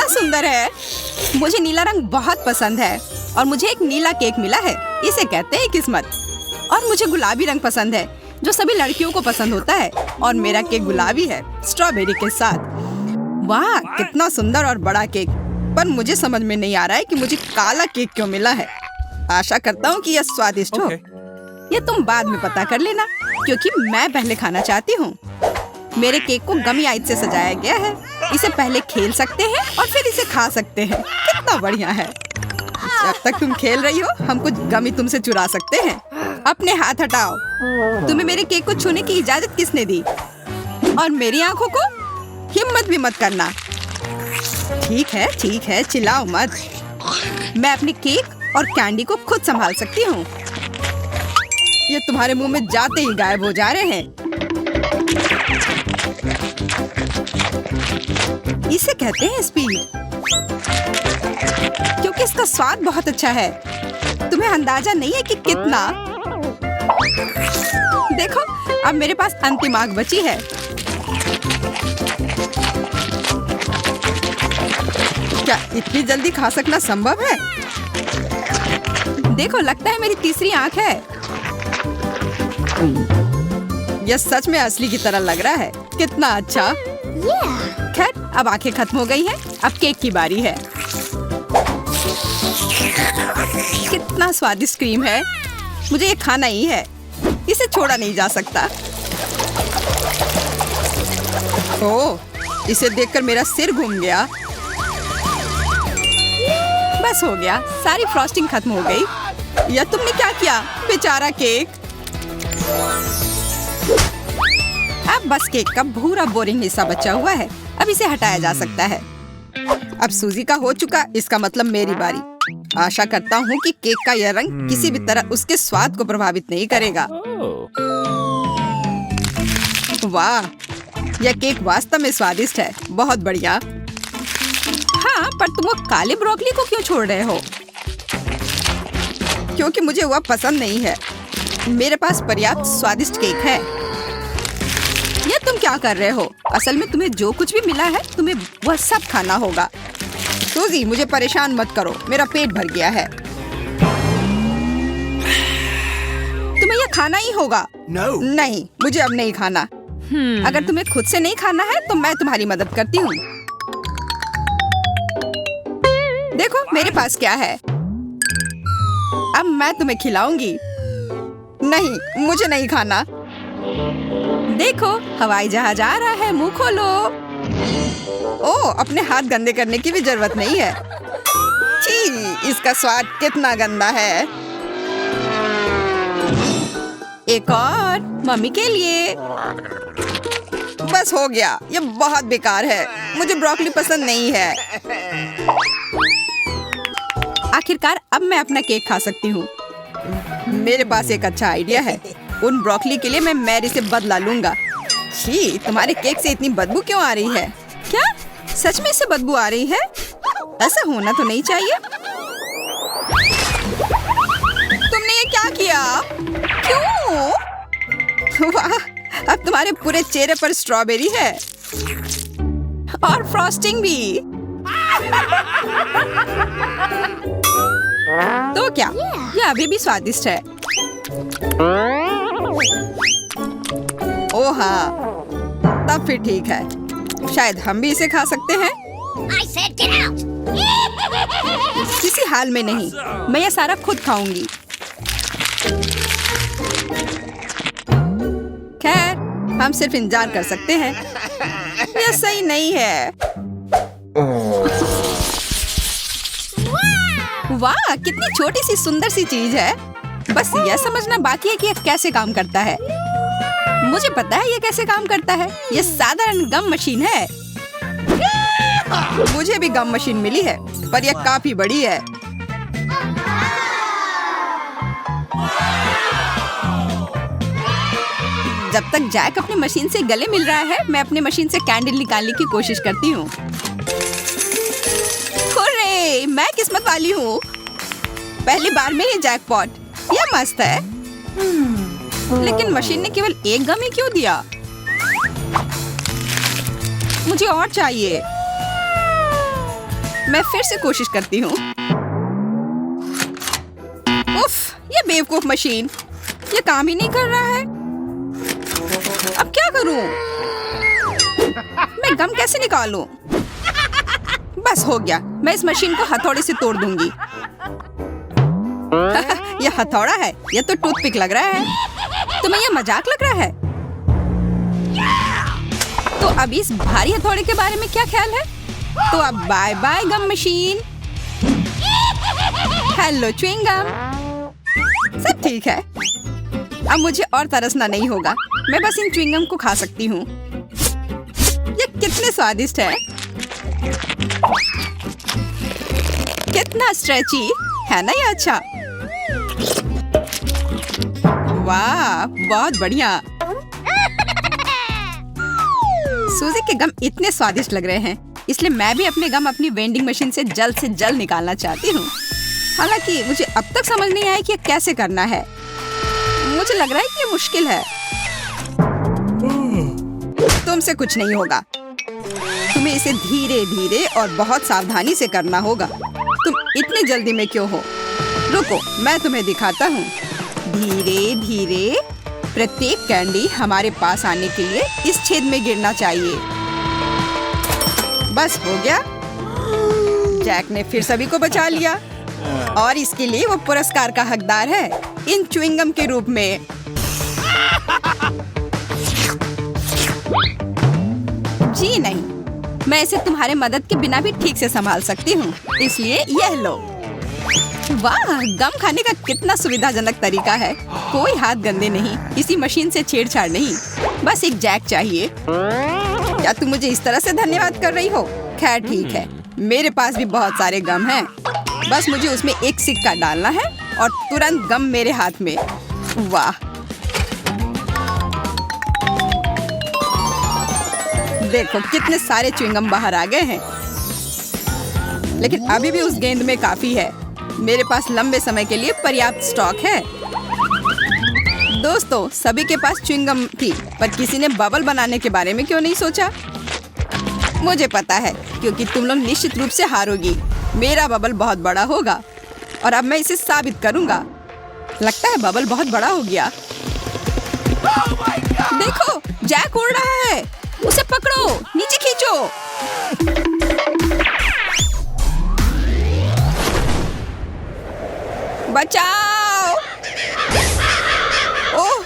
कितना सुंदर है। मुझे नीला रंग बहुत पसंद है और मुझे एक नीला केक मिला है। इसे कहते हैं किस्मत। और मुझे गुलाबी रंग पसंद है जो सभी लड़कियों को पसंद होता है। और मेरा केक गुलाबी है स्ट्रॉबेरी के साथ। वाह, कितना सुंदर और बड़ा केक। पर मुझे समझ में नहीं आ रहा है कि मुझे काला केक क्यों मिला है। आशा करता हूँ कि यह स्वादिष्ट हो। ये तुम बाद में पता कर लेना, क्योंकि मैं पहले खाना चाहती हूँ। मेरे केक को गमी आइस से सजाया गया है। इसे पहले खेल सकते हैं और फिर इसे खा सकते हैं। कितना बढ़िया है। जब तक तुम खेल रही हो, हम कुछ गमी तुमसे चुरा सकते हैं। अपने हाथ हटाओ। तुम्हें मेरे केक को छूने की इजाजत किसने दी? और मेरी आंखों को हिम्मत भी मत करना। ठीक है, चिल्लाओ मत। मैं अपने केक और कैंडी को खुद संभाल सकती हूँ। ये तुम्हारे मुंह में जाते ही गायब हो जा रहे हैं। इसे कहते हैं स्पीड, क्योंकि इसका स्वाद बहुत अच्छा है। तुम्हें अंदाजा नहीं है कि कितना। देखो, अब मेरे पास अंतिम आग बची है। क्या इतनी जल्दी खा सकना संभव है? देखो, लगता है मेरी तीसरी आंख है। यह सच में असली की तरह लग रहा है। कितना अच्छा। खैर, अब आंखें खत्म हो गई हैं। अब केक की बारी है। कितना स्वादिष्ट क्रीम है। मुझे ये खाना ही है। इसे छोड़ा नहीं जा सकता। ओह, इसे देखकर मेरा सिर घूम गया। बस हो गया, सारी फ्रॉस्टिंग खत्म हो गई। यह तुमने क्या किया? बेचारा केक। अब बस केक का भूरा बोरिंग हिस्सा बचा हुआ है। अब इसे हटाया जा सकता है। अब सूजी का हो चुका, इसका मतलब मेरी बारी। आशा करता हूँ कि केक का यह रंग किसी भी तरह उसके स्वाद को प्रभावित नहीं करेगा। वाह, यह केक वास्तव में स्वादिष्ट है। बहुत बढ़िया। हाँ, पर तुम वो काले ब्रोकली को क्यों छोड़ रहे हो? क्योंकि मुझे वह पसंद नहीं है। मेरे पास पर्याप्त स्वादिष्ट केक है। ये तुम क्या कर रहे हो? असल में तुम्हें जो कुछ भी मिला है, तुम्हें वह सब खाना होगा। सूजी, मुझे परेशान मत करो। मेरा पेट भर गया है। तुम्हें यह खाना ही होगा। नहीं, मुझे अब नहीं खाना। अगर तुम्हें खुद से नहीं खाना है, तो मैं तुम्हारी मदद करती हूँ। देखो, मेरे पास क्या है। अब मैं तुम्हें खिलाऊंगी। नहीं, मुझे नहीं खाना। देखो, हवाई जहाज आ रहा है। मुंह खोलो। ओह, अपने हाथ गंदे करने की भी जरूरत नहीं है। छी, इसका स्वाद कितना गंदा है। एक और मम्मी के लिए। बस हो गया। ये बहुत बेकार है। मुझे ब्रोकली पसंद नहीं है। आखिरकार अब मैं अपना केक खा सकती हूँ। मेरे पास एक अच्छा आइडिया है। उन ब्रोकली के लिए मैं मैरी से बदला लूंगा। छी, तुम्हारे केक से इतनी बदबू क्यों आ रही है? क्या सच में इससे बदबू आ रही है? ऐसा होना तो नहीं चाहिए। तुमने ये क्या किया? क्यों? वाह, अब तुम्हारे पूरे चेहरे पर स्ट्रॉबेरी है और फ्रॉस्टिंग भी। तो क्या यह अभी भी स्वादिष्ट है? ओह हाँ, तब फिर ठीक है। शायद हम भी इसे खा सकते हैं। किसी हाल में नहीं। मैं यह सारा खुद खाऊंगी। खैर, हम सिर्फ इंतजार कर सकते हैं। यह सही नहीं है। वाह, कितनी छोटी सी सुंदर सी चीज है। बस यह समझना बाकी है कि यह कैसे काम करता है। मुझे पता है यह कैसे काम करता है। यह साधारण गम मशीन है। मुझे भी गम मशीन मिली है, पर यह काफी बड़ी है। जब तक जैक अपनी मशीन से गले मिल रहा है, मैं अपनी मशीन से कैंडल निकालने की कोशिश करती हूँ। हुर्रे, मैं किस्मत वाली हूँ। पहली बार में ही जैकपॉट। यह मस्त है। लेकिन मशीन ने केवल एक गम ही क्यों दिया? मुझे और चाहिए। मैं फिर से कोशिश करती हूँ। उफ, ये बेवकूफ मशीन, ये काम ही नहीं कर रहा है। अब क्या करूँ? मैं गम कैसे निकालूं? बस हो गया, मैं इस मशीन को हथौड़े से तोड़ दूंगी। यह हथौड़ा है, यह तो टूथपिक लग रहा है। तुम्हें यह मजाक लग रहा है? तो अब इस भारी हथौड़े के बारे में क्या ख्याल है? तो अब bye bye gum machine. Hello chewing gum. सब ठीक है, अब मुझे और तरसना नहीं होगा। मैं बस इन च्युइंग गम को खा सकती हूँ। ये कितने स्वादिष्ट है, कितना स्ट्रेची है ना ये। अच्छा, वाह, बहुत बढ़िया। सूजी के गम इतने स्वादिष्ट लग रहे हैं, इसलिए मैं भी अपने गम अपनी वेंडिंग मशीन से जल्द निकालना चाहती हूँ। हालांकि मुझे अब तक समझ नहीं आया कि ये कैसे करना है। मुझे लग रहा है कि ये मुश्किल है। तुमसे कुछ नहीं होगा, तुम्हें इसे धीरे धीरे और बहुत सावधानी से करना होगा। तुम इतनी जल्दी में क्यों हो? रुको, मैं तुम्हें दिखाता हूँ। धीरे धीरे प्रत्येक कैंडी हमारे पास आने के लिए इस छेद में गिरना चाहिए। बस हो गया। जैक ने फिर सभी को बचा लिया और इसके लिए वो पुरस्कार का हकदार है, इन च्युइंग गम के रूप में। जी नहीं, मैं इसे तुम्हारे मदद के बिना भी ठीक से संभाल सकती हूँ, इसलिए यह लो। वाह, गम खाने का कितना सुविधाजनक तरीका है। कोई हाथ गंदे नहीं, किसी मशीन से छेड़छाड़ नहीं, बस एक जैक चाहिए। क्या तुम मुझे इस तरह से धन्यवाद कर रही हो? खैर ठीक है, मेरे पास भी बहुत सारे गम हैं। बस मुझे उसमें एक सिक्का डालना है और तुरंत गम मेरे हाथ में। वाह, देखो कितने सारे च्युइंगम बाहर आ गए हैं। लेकिन अभी भी उस गेंद में काफी है। मेरे पास लंबे समय के लिए पर्याप्त स्टॉक है। दोस्तों, सभी के पास च्युइंगम थी, पर किसी ने बबल बनाने के बारे में क्यों नहीं सोचा? मुझे पता है, क्योंकि तुम लोग निश्चित रूप से हारोगी। मेरा बबल बहुत बड़ा होगा और अब मैं इसे साबित करूंगा। लगता है बबल बहुत बड़ा हो गया। देखो, जैक उड़ रहा है, उसे पकड़ो, नीचे खींचो। बचाओ! ओह,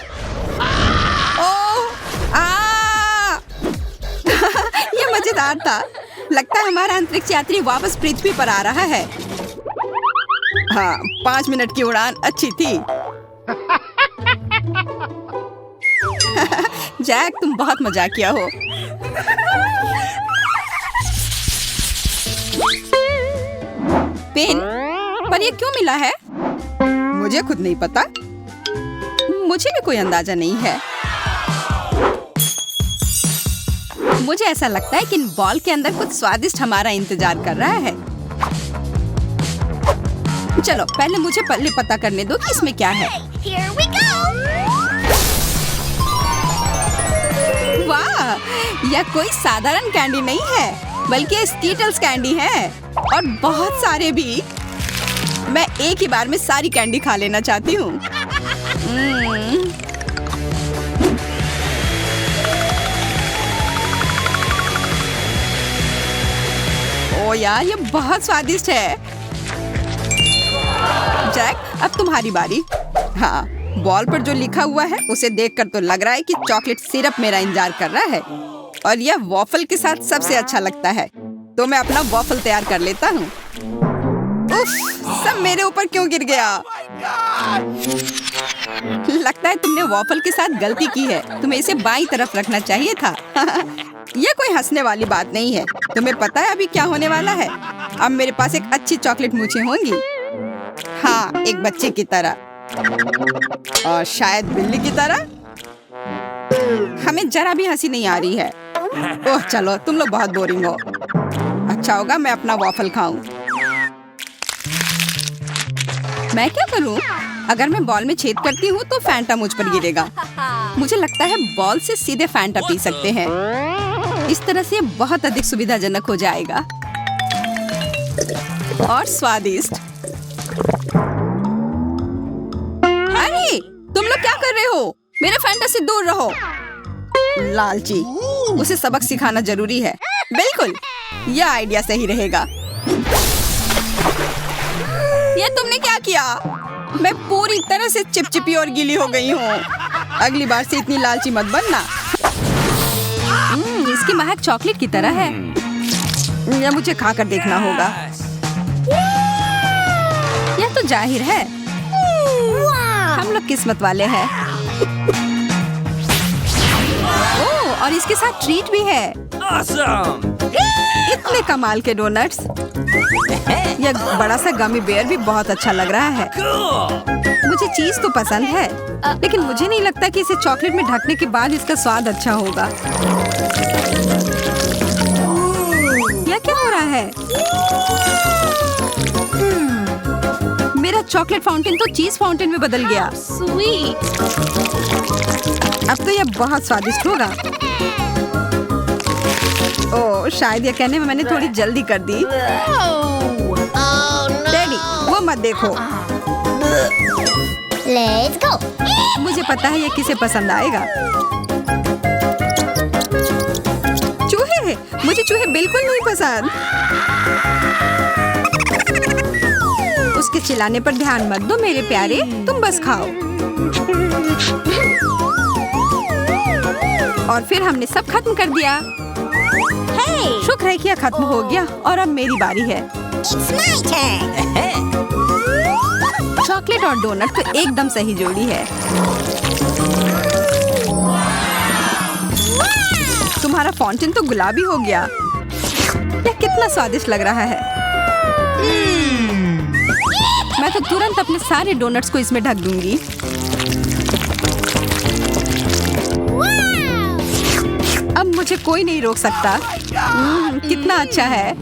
ओह, आ! ये मजेदार था। लगता है हमारा अंतरिक्ष यात्री वापस पृथ्वी पर आ रहा है। हाँ, 5 मिनट की उड़ान अच्छी थी। जैक, तुम बहुत मजाकिया हो। पेन, पर ये क्यों मिला है? मुझे खुद नहीं पता। मुझे भी कोई अंदाजा नहीं है। मुझे ऐसा लगता है कि इन बॉल के अंदर कुछ स्वादिष्ट हमारा इंतजार कर रहा है। चलो, पहले मुझे पता करने दो कि इसमें क्या है। Here we go! वाह, यह कोई साधारण कैंडी नहीं है, बल्कि स्कीटल्स कैंडी है, और बहुत सारे भी। मैं एक ही बार में सारी कैंडी खा लेना चाहती हूँ। ओ यार, ये बहुत स्वादिष्ट है। जैक, अब तुम्हारी बारी। हाँ, बॉल पर जो लिखा हुआ है उसे देखकर तो लग रहा है कि चॉकलेट सिरप मेरा इंतजार कर रहा है, और यह वॉफल के साथ सबसे अच्छा लगता है। तो मैं अपना वॉफल तैयार कर लेता हूँ। उफ, सब मेरे ऊपर क्यों गिर गया? लगता है तुमने वॉफल के साथ गलती की है। तुम्हें इसे बाईं तरफ रखना चाहिए था। यह कोई हंसने वाली बात नहीं है। तुम्हें पता है अभी क्या होने वाला है? अब मेरे पास एक अच्छी चॉकलेट मूंछें होंगी। हाँ, एक बच्चे की तरह, और शायद बिल्ली की तरह। हमें जरा भी हंसी नहीं आ रही है। ओह चलो, तुम लोग बहुत बोरिंग हो। अच्छा होगा मैं अपना वॉफल खाऊं। मैं क्या करूं? अगर मैं बॉल में छेद करती हूँ तो फैंटा मुझ पर गिरेगा। मुझे लगता है बॉल से सीधे फैंटा पी सकते हैं। इस तरह से बहुत अधिक सुविधाजनक हो जाएगा। और स्वादिष्ट। अरे तुम लोग क्या कर रहे हो? मेरे फैंटा से दूर रहो। लालची, उसे सबक सिखाना जरूरी है। बिल्कुल, यह आइडिया सही रहेगा। ये तुमने क्या किया? मैं पूरी तरह से चिपचिपी और गीली हो गई हूँ। अगली बार से इतनी लालची मत बनना। इसकी महक चॉकलेट की तरह है। यह मुझे खाकर देखना होगा। यह तो जाहिर है, हम लोग किस्मत वाले हैं। ओह, और इसके साथ ट्रीट भी है। इतने कमाल के डोनट्स। यह बड़ा सा गमी बेयर भी बहुत अच्छा लग रहा है। मुझे चीज तो पसंद है, लेकिन मुझे नहीं लगता कि इसे चॉकलेट में ढकने के बाद इसका स्वाद अच्छा होगा। यह क्या हो रहा है? मेरा चॉकलेट फाउंटेन तो चीज फाउंटेन में बदल गया। स्वीट। अब तो यह बहुत स्वादिष्ट होगा। ओह, शायद यह कहने में मैंने थोड़ी जल्दी कर दी। डैडी, वो मत देखो। Let's go. मुझे पता है यह किसे पसंद आएगा। चूहे, मुझे चूहे बिल्कुल नहीं पसंद। उसके चिल्लाने पर ध्यान मत दो मेरे प्यारे, तुम बस खाओ। और फिर हमने सब खत्म कर दिया। Hey, शुक्र है कि यह खत्म हो गया और अब मेरी बारी है। it's my turn. चॉकलेट और डोनट तो एकदम सही जोड़ी है। तुम्हारा फाउंटेन तो गुलाबी हो गया। यह कितना स्वादिष्ट लग रहा है। मैं तो तुरंत अपने सारे डोनट्स को इसमें ढक दूंगी। अब मुझे कोई नहीं रोक सकता। कितना अच्छा है।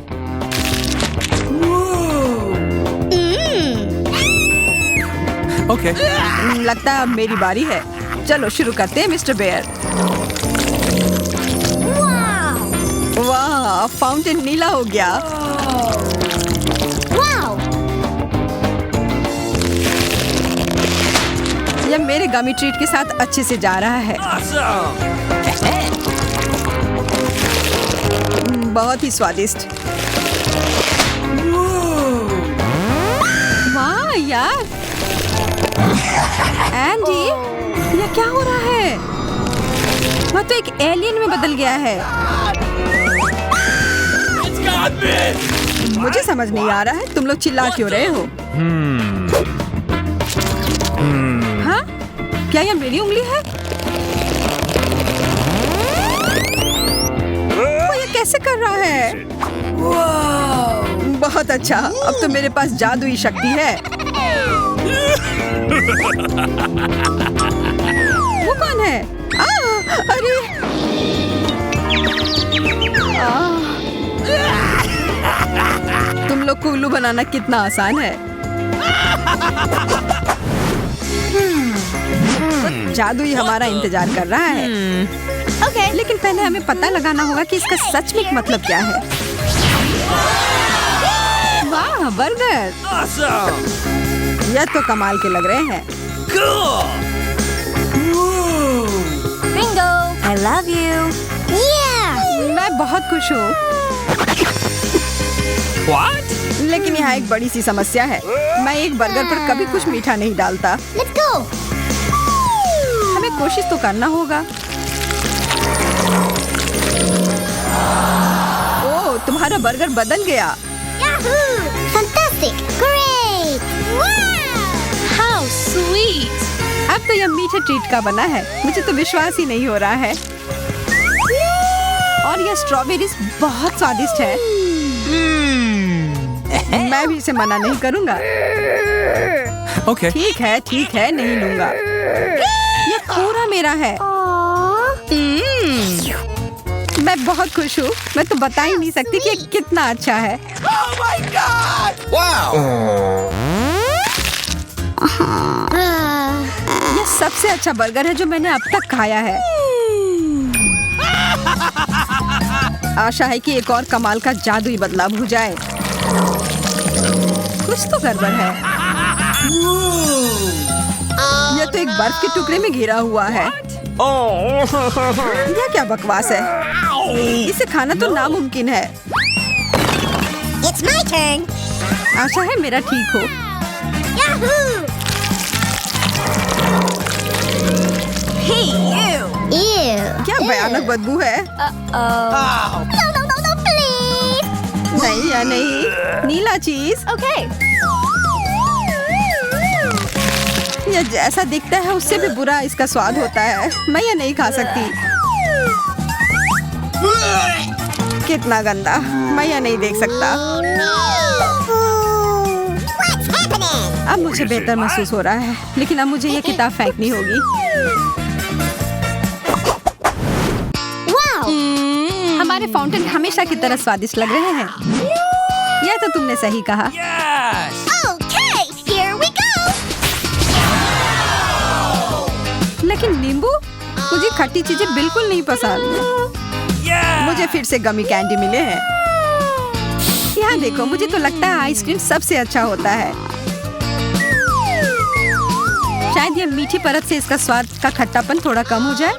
Okay. लगता है अब मेरी बारी है। चलो शुरू करते हैं मिस्टर बेयर। वाह, फाउंटेन नीला हो गया। Wow. यह मेरे गमी ट्रीट के साथ अच्छे से जा रहा है। बहुत ही स्वादिष्ट। वाह यार, एंडी, यह क्या हो रहा है? वह तो एक एलियन में बदल गया है। मुझे समझ नहीं आ रहा है तुम लोग चिल्ला क्यों रहे हो? हाँ? क्या यह मेरी उंगली है? वो ये कैसे कर रहा है? बहुत अच्छा, अब तो मेरे पास जादुई शक्ति है। वो कौन है? अरे तुम लोग को उल्लू बनाना कितना आसान है। जादू ही हमारा इंतजार कर रहा है। Okay. लेकिन पहले हमें पता लगाना होगा कि इसका सच में मतलब क्या है। वाह, बर्गर! यह तो कमाल के लग रहे हैं। Bingo. I love you. Yeah. मैं बहुत खुश हूँ। What? लेकिन यहाँ एक बड़ी सी समस्या है। मैं एक बर्गर पर कभी कुछ मीठा नहीं डालता। Let's go. हमें कोशिश तो करना होगा। ओह, तुम्हारा बर्गर बदल गया। Yahoo! Fantastic. Great. Wow. How sweet! अब तो यह मीठे ट्रीट का बना है। मुझे तो विश्वास ही नहीं हो रहा है। और यह स्ट्रॉबेरीज बहुत स्वादिष्ट है। मैं भी इसे मना नहीं करूँगा। Okay. ठीक है, नहीं लूँगा। यह पूरा मेरा है। मैं बहुत खुश हूँ। मैं तो बता ही नहीं सकती कि ये कितना अच्छा है। यह सबसे अच्छा बर्गर है जो मैंने अब तक खाया है। आशा है कि एक और कमाल का जादुई बदलाव हो जाए। कुछ तो गड़बड़ है। यह तो एक बर्फ के टुकड़े में घिरा हुआ है। यह क्या बकवास है? इसे खाना तो नामुमकिन है। It's my turn. आशा है मेरा ठीक हो। Yahoo! Hey, you! Ew. क्या भयानक बदबू है। No, please. नहीं या नहीं, नीला चीज। Okay. यह जैसा दिखता है उससे भी बुरा इसका स्वाद होता है। मैं यह नहीं खा सकती। कितना गंदा, मैं यह नहीं देख सकता। What's happening? अब मुझे बेहतर महसूस हो रहा है, लेकिन अब मुझे यह किताब फेंकनी होगी। Wow. हमारे फाउंटेन हमेशा की तरह स्वादिष्ट लग रहे हैं। यह तो तुमने सही कहा। Yes! Okay, here we go. लेकिन नींबू, मुझे खट्टी चीजें बिल्कुल नहीं पसंद। Yeah! मुझे फिर से गमी कैंडी मिले हैं। यहाँ देखो, मुझे तो लगता है आइसक्रीम सबसे अच्छा होता है। शायद ये मीठी परत से इसका स्वाद का खट्टापन थोड़ा कम हो जाए।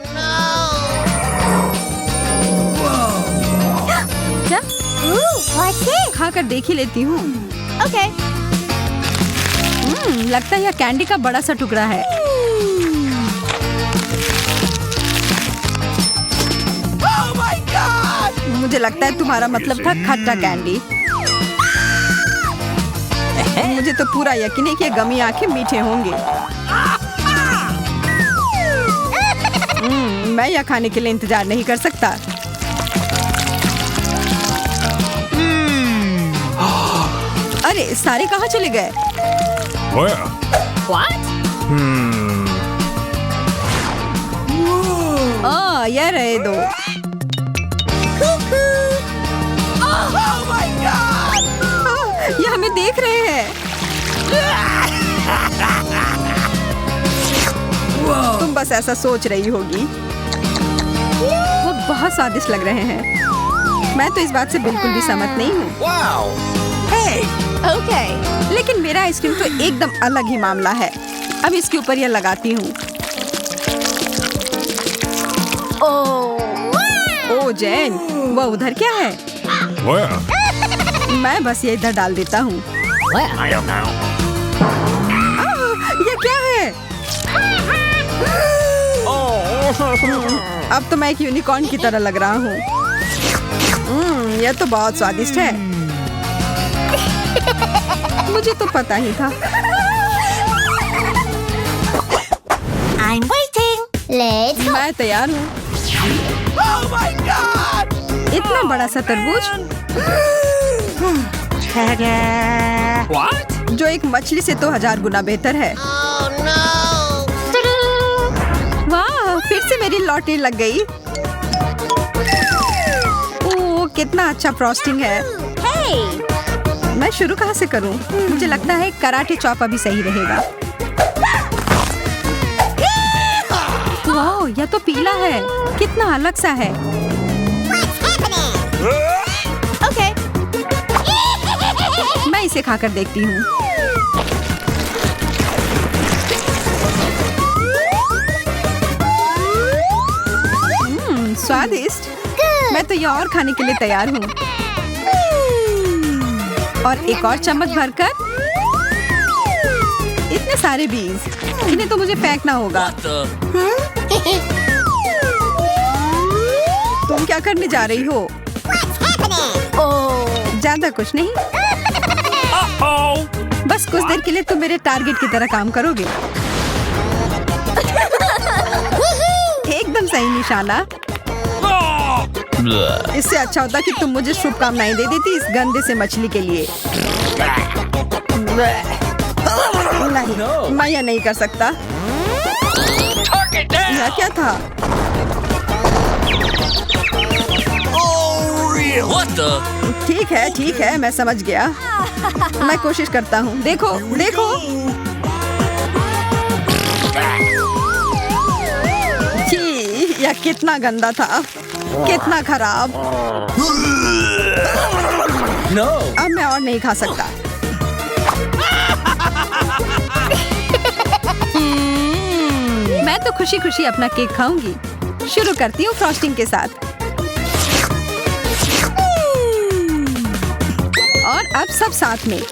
क्या? Ooh, what's it? खाकर देख ही लेती हूँ। Okay. लगता है यह कैंडी का बड़ा सा टुकड़ा है। मुझे लगता है तुम्हारा मतलब था खट्टा कैंडी। मुझे तो पूरा यकीन है कि ये गमी आंखें मीठे होंगे। मैं यह खाने के लिए इंतजार नहीं कर सकता। अरे सारे कहाँ चले गए? Where? What? यह रहे दो। ये हमें देख रहे हैं। तुम बस ऐसा सोच रही होगी। वो बहुत स्वादिष्ट लग रहे हैं। मैं तो इस बात से बिल्कुल भी सहमत नहीं हूँ। Wow! Hey! Okay. लेकिन मेरा आइसक्रीम तो एकदम अलग ही मामला है। अब इसके ऊपर यह लगाती हूँ। ओ जैन, वो उधर क्या है? Where? मैं बस ये इधर डाल देता हूँ। I don't know. ये क्या है? अब तो मैं एक यूनिकॉर्न की तरह लग रहा हूँ। यह तो बहुत स्वादिष्ट है। मुझे तो पता ही था। I'm waiting. Let's go. मैं तैयार हूँ। इतना बड़ा सा तरबूज What? जो एक मछली से तो 1000 गुना बेहतर है। Oh no. वाह, फिर से मेरी लॉटरी लग गई। ओह, कितना अच्छा फ्रॉस्टिंग है। Hey. मैं शुरू कहाँ से करूँ? मुझे लगता है कराटे चॉप अभी सही रहेगा। वाह, यह तो पीला है। कितना अलग सा है। What's happening? Okay. मैं इसे खाकर देखती हूँ। स्वादिष्ट। मैं तो यह और खाने के लिए तैयार हूँ। और एक और चम्मच भरकर। इतने सारे बीज, इन्हें तो मुझे फेंकना होगा। तुम क्या करने जा रही हो? What's happening? ज्यादा कुछ नहीं। Oh! बस कुछ देर के लिए तुम मेरे टारगेट की तरह काम करोगे। एकदम सही निशाना। इससे अच्छा होता कि तुम मुझे शुभकामनाएं दे देती इस गंदे से मछली के लिए। नहीं, मैं यह नहीं कर सकता। यह क्या था? What the? ठीक है, मैं समझ गया। मैं कोशिश करता हूँ। देखो, देखो। छी, यह कितना गंदा था, कितना खराब। No. अब मैं और नहीं खा सकता। मैं तो खुशी खुशी अपना केक खाऊंगी। शुरू करती हूँ फ्रॉस्टिंग के साथ। और अब सब साथ में।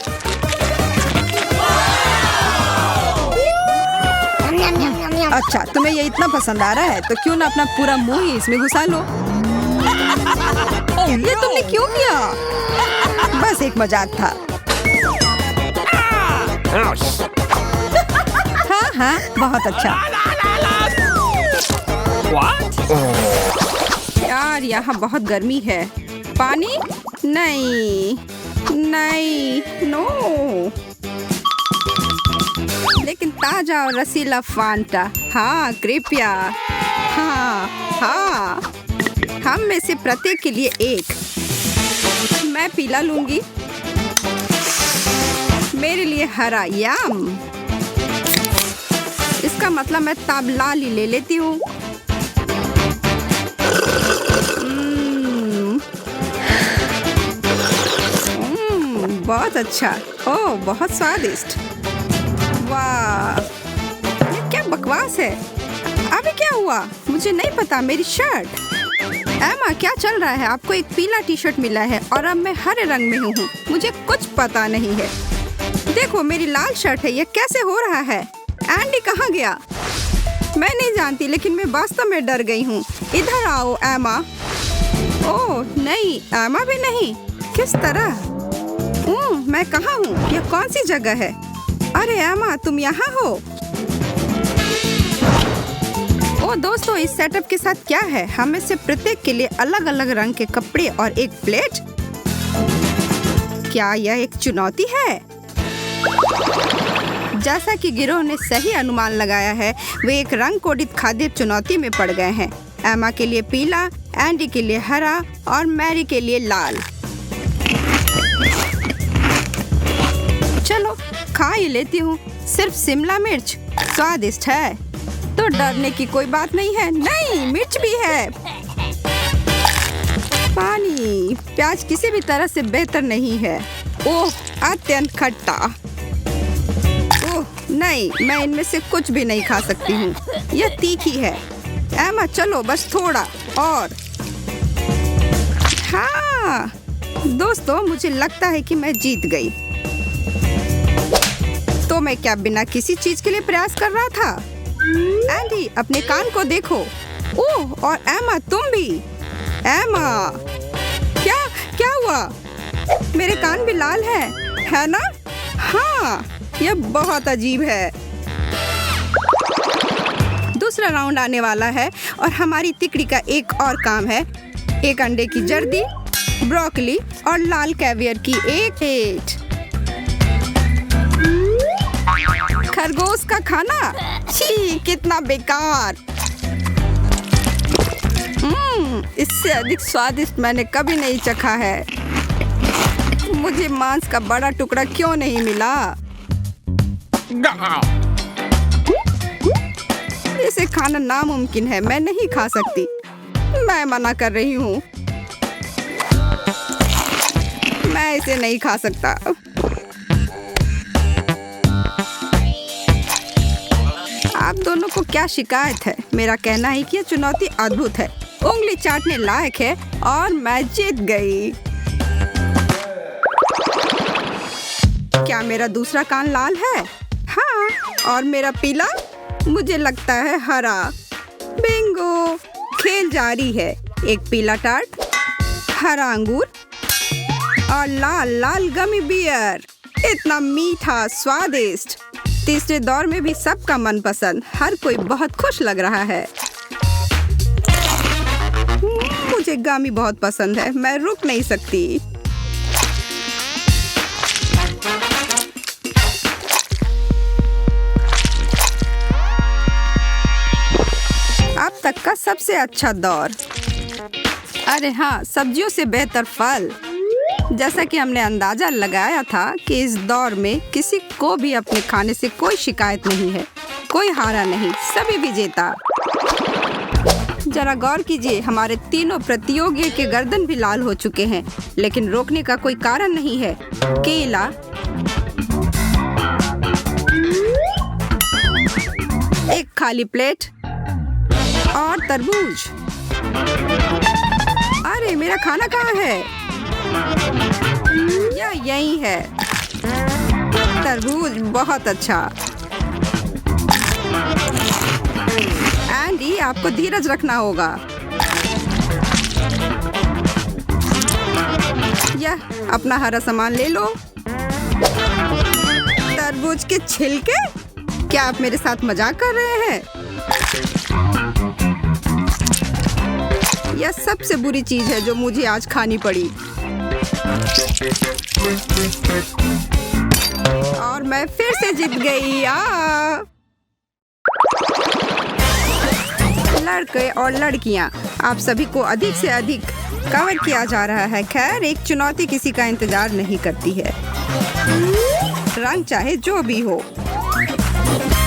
अच्छा, तुम्हें ये इतना पसंद आ रहा है तो क्यों ना अपना पूरा मुंह ही इसमें घुसा लो। ये तुमने क्यों किया? बस एक मजाक था। Ouch. हाँ हाँ, बहुत अच्छा। What? यार यहाँ बहुत गर्मी है। पानी? नहीं नहीं, नो। लेकिन ताजा और रसीला फांटा। हाँ कृपया। हाँ हाँ, हम में से प्रत्येक के लिए एक। मैं पीला लूंगी। मेरे लिए हरा। याम। इसका मतलब मैं ताबलाल ही ले लेती हूँ। बहुत अच्छा। ओह, बहुत स्वादिष्ट। वाह, ये क्या बकवास है। अभी क्या हुआ? मुझे नहीं पता। मेरी शर्ट। एमा, क्या चल रहा है? आपको एक पीला टी शर्ट मिला है और अब मैं हरे रंग में हूँ। मुझे कुछ पता नहीं है। देखो, मेरी लाल शर्ट है। ये कैसे हो रहा है? एंडी कहाँ गया? मैं नहीं जानती, लेकिन मैं वास्तव में डर गई हूँ। इधर आओ एमा। ओह नहीं, एमा भी नहीं। किस तरह? मैं कहाँ हूँ? यह कौन सी जगह है? अरे एमा, तुम यहाँ हो? ओ दोस्तों, इस सेटअप के साथ क्या है? हम में से प्रत्येक के लिए अलग अलग रंग के कपड़े और एक प्लेट। क्या यह एक चुनौती है? जैसा कि गिरोह ने सही अनुमान लगाया है, वे एक रंग कोडित खाद्य चुनौती में पड़ गए हैं। एमा के लिए पीला, एंडी के लिए हरा और मैरी के लिए लाल। चलो खा ही लेती हूँ। सिर्फ शिमला मिर्च। स्वादिष्ट है तो डरने की कोई बात नहीं है। नहीं, मिर्च भी है। पानी। प्याज किसी भी तरह से बेहतर नहीं है। ओह, अत्यंत खट्टा। ओह नहीं, मैं इनमें से कुछ भी नहीं खा सकती हूँ। यह तीखी है। एमा चलो, बस थोड़ा और। हाँ दोस्तों, मुझे लगता है कि मैं जीत गई। तो मैं क्या बिना किसी चीज के लिए प्रयास कर रहा था? एंडी, अपने कान को देखो। ओह, और एमा तुम भी। एमा, क्या क्या हुआ? मेरे कान भी लाल है ना? हाँ, यह बहुत अजीब है। दूसरा राउंड आने वाला है और हमारी तिकड़ी का एक और काम है। एक अंडे की जर्दी, ब्रोकली और लाल कैवियर की एक प्लेट। खरगोश का खाना? छी, कितना बेकार। इससे अधिक स्वादिष्ट मैंने कभी नहीं चखा है। मुझे मांस का बड़ा टुकड़ा क्यों नहीं मिला? इसे खाना नामुमकिन है। मैं नहीं खा सकती। मैं मना कर रही हूँ। मैं इसे नहीं खा सकता। आप दोनों को क्या शिकायत है? मेरा कहना है कि यह चुनौती अद्भुत है, उंगली चाटने लायक है और मैं जीत गई। क्या मेरा दूसरा कान लाल है? हाँ, और मेरा पीला? मुझे लगता है हरा। बिंगो! खेल जारी है। एक पीला टार्ट, हरा अंगूर और लाल लाल गमी बियर। इतना मीठा, स्वादिष्ट। तीसरे दौर में भी सबका मनपसंद। हर कोई बहुत खुश लग रहा है। मुझे गमी बहुत पसंद है। मैं रुक नहीं सकती। अब तक का सबसे अच्छा दौर। अरे हाँ, सब्जियों से बेहतर फल। जैसा कि हमने अंदाजा लगाया था कि इस दौर में किसी को भी अपने खाने से कोई शिकायत नहीं है। कोई हारा नहीं, सभी विजेता। जरा गौर कीजिए, हमारे तीनों प्रतियोगियों के गर्दन भी लाल हो चुके हैं, लेकिन रोकने का कोई कारण नहीं है। केला, एक खाली प्लेट और तरबूज। अरे मेरा खाना कहाँ है? यही है। तरबूज बहुत अच्छा। एंडी, आपको धीरज रखना होगा। यह अपना हरा सामान ले लो। तरबूज के छिलके? क्या आप मेरे साथ मजाक कर रहे हैं? यह सबसे बुरी चीज है जो मुझे आज खानी पड़ी। और मैं फिर से जीत गई। लड़के और लड़कियां, आप सभी को अधिक से अधिक कवर किया जा रहा है। खैर, एक चुनौती किसी का इंतजार नहीं करती है, रंग चाहे जो भी हो।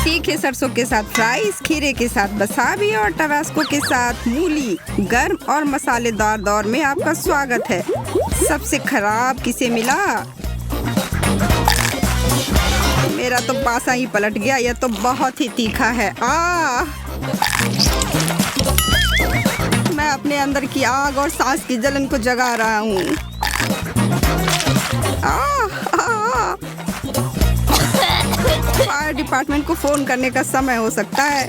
तीखे सरसों के साथ फ्राइज, खीरे के साथ वसाबी और टबास्को के साथ मूली। गर्म और मसालेदार दौर में आपका स्वागत है। सबसे खराब किसे मिला? मेरा तो पासा ही पलट गया। यह तो बहुत ही तीखा है। मैं अपने अंदर की आग और सांस की जलन को जगा रहा हूँ। फायर डिपार्टमेंट को फोन करने का समय हो सकता है।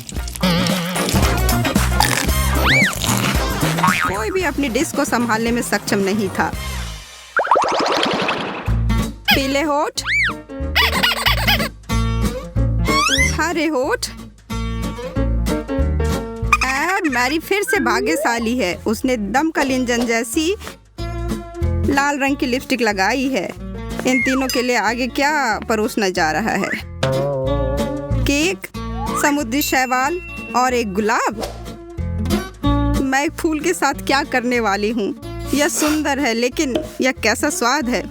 कोई भी अपनी डिश को संभालने में सक्षम नहीं था। पीले होठ, हरे होठ। मैरी फिर से भाग्यशाली है। उसने दमकल इंजन जैसी लाल रंग की लिपस्टिक लगाई है। इन तीनों के लिए आगे क्या परोसना जा रहा है? केक, समुद्री शैवाल और एक गुलाब। मैं एक फूल के साथ क्या करने वाली हूँ? यह सुंदर है, लेकिन यह कैसा स्वाद है?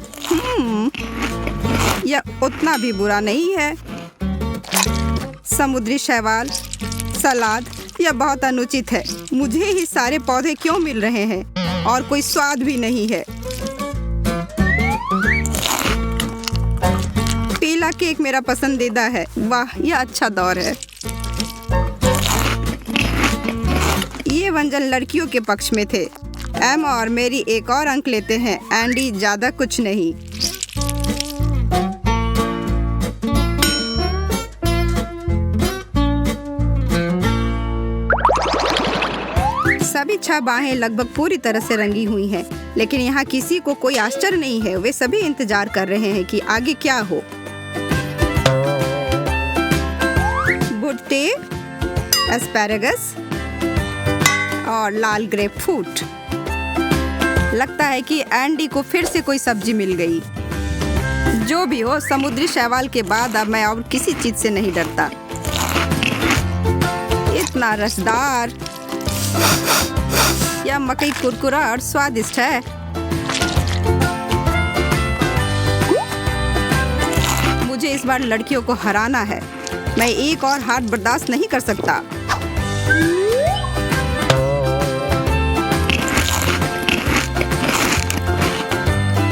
यह उतना भी बुरा नहीं है। समुद्री शैवाल, सलाद। यह बहुत अनुचित है। मुझे ही सारे पौधे क्यों मिल रहे हैं और कोई स्वाद भी नहीं है? पीला केक मेरा पसंदीदा है। वाह, यह अच्छा दौर है। ये व्यंजन लड़कियों के पक्ष में थे। एमा और मेरी एक और अंक लेते हैं। एंडी ज्यादा कुछ नहीं। सभी 6 बाहें लगभग पूरी तरह से रंगी हुई हैं, लेकिन यहाँ किसी को कोई आश्चर्य नहीं है। वे सभी इंतजार कर रहे हैं कि आगे क्या हो। भुट्टे, एस्पैरागस और लाल ग्रेपफ्रूट। लगता है कि एंडी को फिर से कोई सब्जी मिल गई। जो भी हो, समुद्री शैवाल के बाद अब मैं और किसी चीज से नहीं डरता। इतना रसदार। यह मकई कुरकुरा और स्वादिष्ट है। मुझे इस बार लड़कियों को हराना है। मैं एक और हार बर्दाश्त नहीं कर सकता।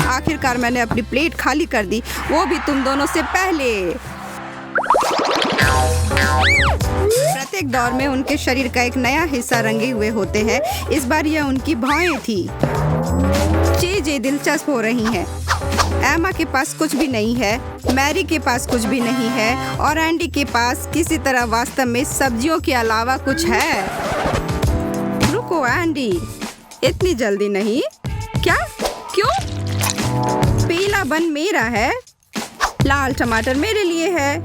आखिरकार मैंने अपनी प्लेट खाली कर दी, वो भी तुम दोनों से पहले। प्रत्येक दौर में उनके शरीर का एक नया हिस्सा रंगे हुए होते हैं। इस बार यह उनकी भौहें थी। चीजें दिलचस्प हो रही हैं। एमा के पास कुछ भी नहीं है, मैरी के पास कुछ भी नहीं है और एंडी के पास किसी तरह वास्तव में सब्जियों के अलावा कुछ है। रुको एंडी, इतनी जल्दी नहीं। क्या? क्यों? पीला बन मेरा है, लाल टमाटर मेरे लिए है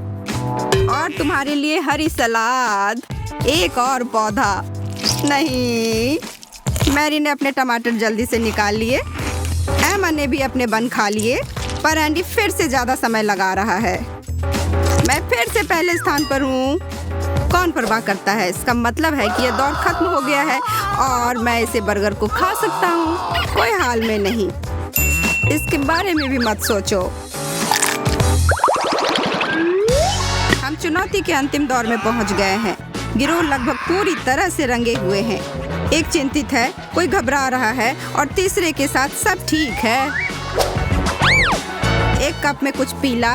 और तुम्हारे लिए हरी सलाद। एक और पौधा नहीं। मैरी ने अपने टमाटर जल्दी से निकाल लिए। एमा ने भी अपने बन खा लिए, पर एंडी फिर से ज्यादा समय लगा रहा है। मैं फिर से पहले स्थान पर हूँ। कौन परवाह करता है? इसका मतलब है कि यह दौर खत्म हो गया है और मैं इसे बर्गर को खा सकता हूँ। कोई हाल में नहीं। इसके बारे में भी मत सोचो। चुनौती के अंतिम दौर में पहुंच गए हैं। गिरोह लगभग पूरी तरह से रंगे हुए हैं। एक चिंतित है, कोई घबरा रहा है और तीसरे के साथ सब ठीक है। एक कप में कुछ पीला,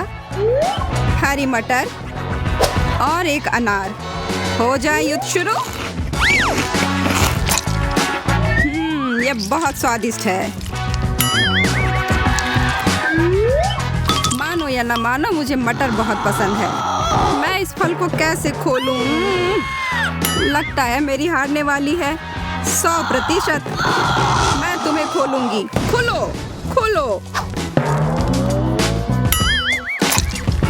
हरी मटर और एक अनार। हो जाए युद्ध शुरू। ये बहुत स्वादिष्ट है। मानो या न मानो, मुझे मटर बहुत पसंद है। मैं इस फल को कैसे खोलूं? लगता है मेरी हारने वाली है। 100%। मैं तुम्हें खोलूंगी। खोलो, खोलो।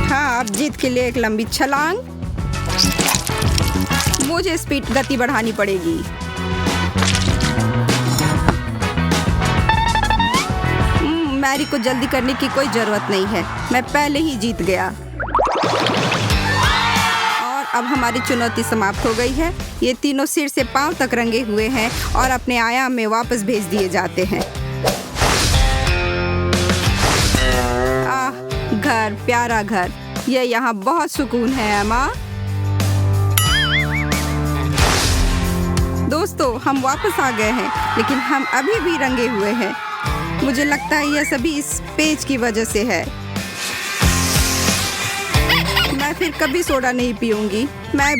हाँ, अब जीत के लिए एक लंबी छलांग। मुझे स्पीड गति बढ़ानी पड़ेगी। मैरी को जल्दी करने की कोई जरूरत नहीं है। मैं पहले ही जीत गया। और अब हमारी चुनौती समाप्त हो गई है। ये तीनों सिर से पांव तक रंगे हुए हैं और अपने आयाम में वापस भेज दिए जाते हैं। घर, प्यारा घर। ये यहाँ बहुत सुकून है अम्मा। दोस्तों, हम वापस आ गए हैं, लेकिन हम अभी भी रंगे हुए हैं। मुझे लगता है यह सभी इस पेज की वजह से है। मैं फिर कभी सोडा नहीं पीऊंगी। मैं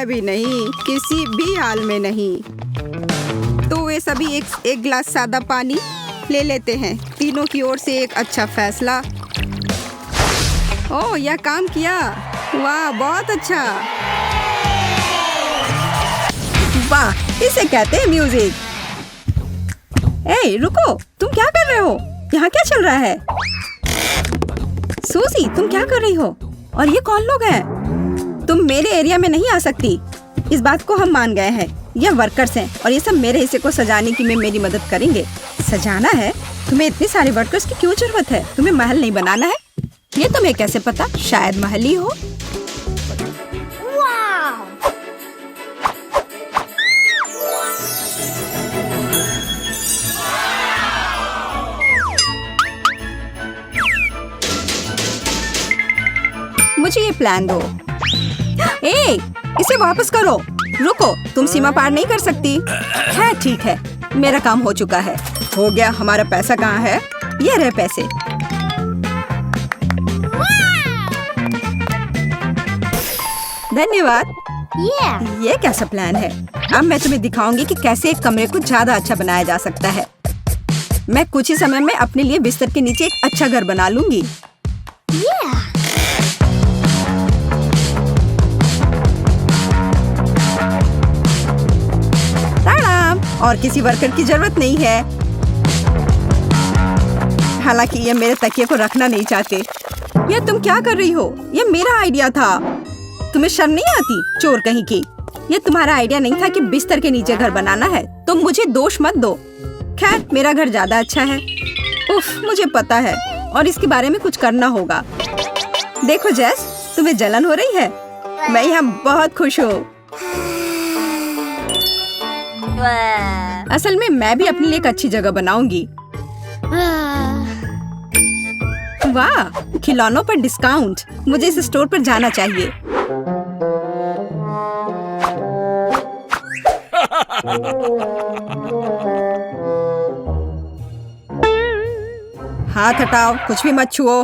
भी नहीं, किसी भी हाल में नहीं। तो वे सभी एक गिलास सादा पानी ले लेते हैं। तीनों की ओर से एक अच्छा फैसला। ओह, यह काम किया। वाह, बहुत अच्छा। वाह, इसे कहते हैं म्यूजिक। ए, रुको, तुम क्या कर रहे हो? यहाँ क्या चल रहा है? सूसी, तुम क्या कर रही हो? और ये कौन लोग हैं? तुम मेरे एरिया में नहीं आ सकती। इस बात को हम मान गए हैं। ये वर्कर्स हैं और ये सब मेरे हिस्से को सजाने की में मेरी मदद करेंगे। सजाना है? तुम्हें इतने सारे वर्कर्स की क्यों जरूरत है? तुम्हें महल नहीं बनाना है? ये तुम्हें कैसे पता? शायद महल ही हो। मुझे ये प्लान दो। ए, इसे वापस करो। रुको, तुम सीमा पार नहीं कर सकती। है, ठीक है, मेरा काम हो चुका है। हो गया। हमारा पैसा कहाँ है? ये रहे पैसे। धन्यवाद। ये कैसा प्लान है? अब मैं तुम्हें दिखाऊंगी कि कैसे एक कमरे को ज्यादा अच्छा बनाया जा सकता है। मैं कुछ ही समय में अपने लिए बिस्तर के नीचे एक अच्छा घर बना लूंगी। और किसी वर्कर की जरूरत नहीं है। हालांकि ये मेरे तकिए को रखना नहीं चाहते। ये तुम क्या कर रही हो? ये मेरा आइडिया था। तुम्हें शर्म नहीं आती? चोर कहीं की। ये तुम्हारा आइडिया नहीं था कि बिस्तर के नीचे घर बनाना है। तुम मुझे दोष मत दो। खैर, मेरा घर ज्यादा अच्छा है। उफ, मुझे पता है और इसके बारे में कुछ करना होगा। देखो जेस, तुम्हें जलन हो रही है? मैं यहाँ बहुत खुश हूँ। असल में मैं भी अपने लिए एक अच्छी जगह बनाऊंगी। वाह, खिलौनों पर डिस्काउंट। मुझे इस स्टोर पर जाना चाहिए। हाथ हटाओ, कुछ भी मत छुओ।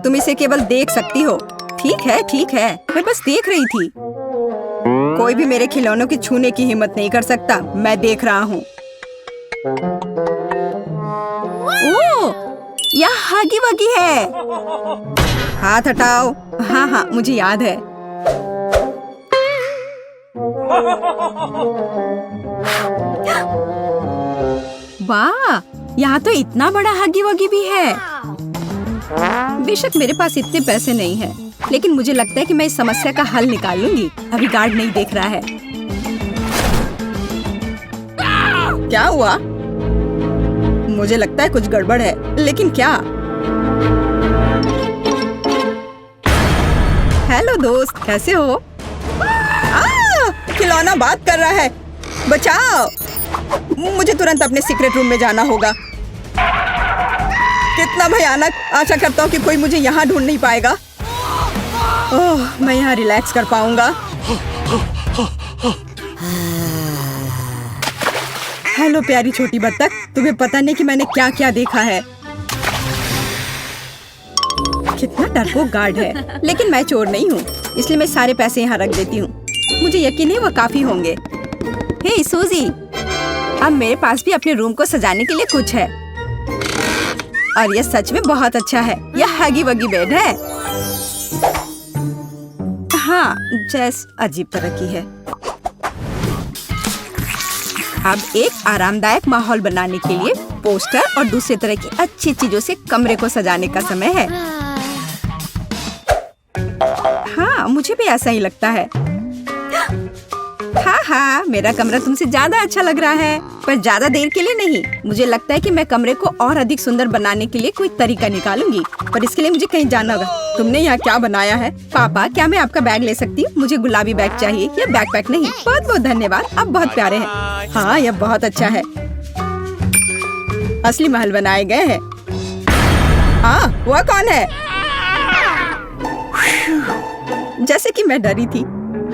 तुम इसे केवल देख सकती हो। ठीक है, ठीक है, मैं बस देख रही थी। कोई भी मेरे खिलौनों की छूने की हिम्मत नहीं कर सकता। मैं देख रहा हूँ। ओह, यह हगी वगी है। हाथ हटाओ। हाँ हाँ, मुझे याद है। वाह, यहाँ तो इतना बड़ा हगी वगी भी है। बेशक मेरे पास इतने पैसे नहीं हैं, लेकिन मुझे लगता है कि मैं इस समस्या का हल निकाल लूंगी। अभी गार्ड नहीं देख रहा है। क्या हुआ? मुझे लगता है कुछ गड़बड़ है, लेकिन क्या? हेलो दोस्त, कैसे हो? खिलौना बात कर रहा है। बचाओ! मुझे तुरंत अपने सीक्रेट रूम में जाना होगा। कितना भयानक! आशा करता हूँ कि कोई मुझे यहाँ ढूंढ नहीं पाएगा। ओह, मैं यहाँ रिलैक्स कर पाऊंगा। हेलो प्यारी छोटी बत्तख, तुम्हें पता नहीं कि मैंने क्या क्या देखा है। कितना डरपोक गार्ड है, लेकिन मैं चोर नहीं हूँ, इसलिए मैं सारे पैसे यहाँ रख देती हूँ। मुझे यकीन है वो काफी होंगे। हे सूजी, अब मेरे पास भी अपने रूम को सजाने के लिए कुछ है, और यह सच में बहुत अच्छा है। यह हगी वगी बेड है। हाँ, जैस अजीब तरह की है। अब एक आरामदायक माहौल बनाने के लिए पोस्टर और दूसरे तरह की अच्छी चीजों से कमरे को सजाने का समय है। हाँ, मुझे भी ऐसा ही लगता है। हाँ, मेरा कमरा तुमसे ज्यादा अच्छा लग रहा है, पर ज्यादा देर के लिए नहीं। मुझे लगता है कि मैं कमरे को और अधिक सुंदर बनाने के लिए कोई तरीका निकालूंगी, पर इसके लिए मुझे कहीं जाना होगा। तुमने यहाँ क्या बनाया है? पापा, क्या मैं आपका बैग ले सकती हूँ? मुझे गुलाबी बैग चाहिए, यह बैकपैक नहीं। बहुत बहुत धन्यवाद, आप बहुत प्यारे हैं। हाँ, यह बहुत अच्छा है। असली महल बनाए गए हैं। हाँ, वह कौन है? जैसे कि मैं डरी थी,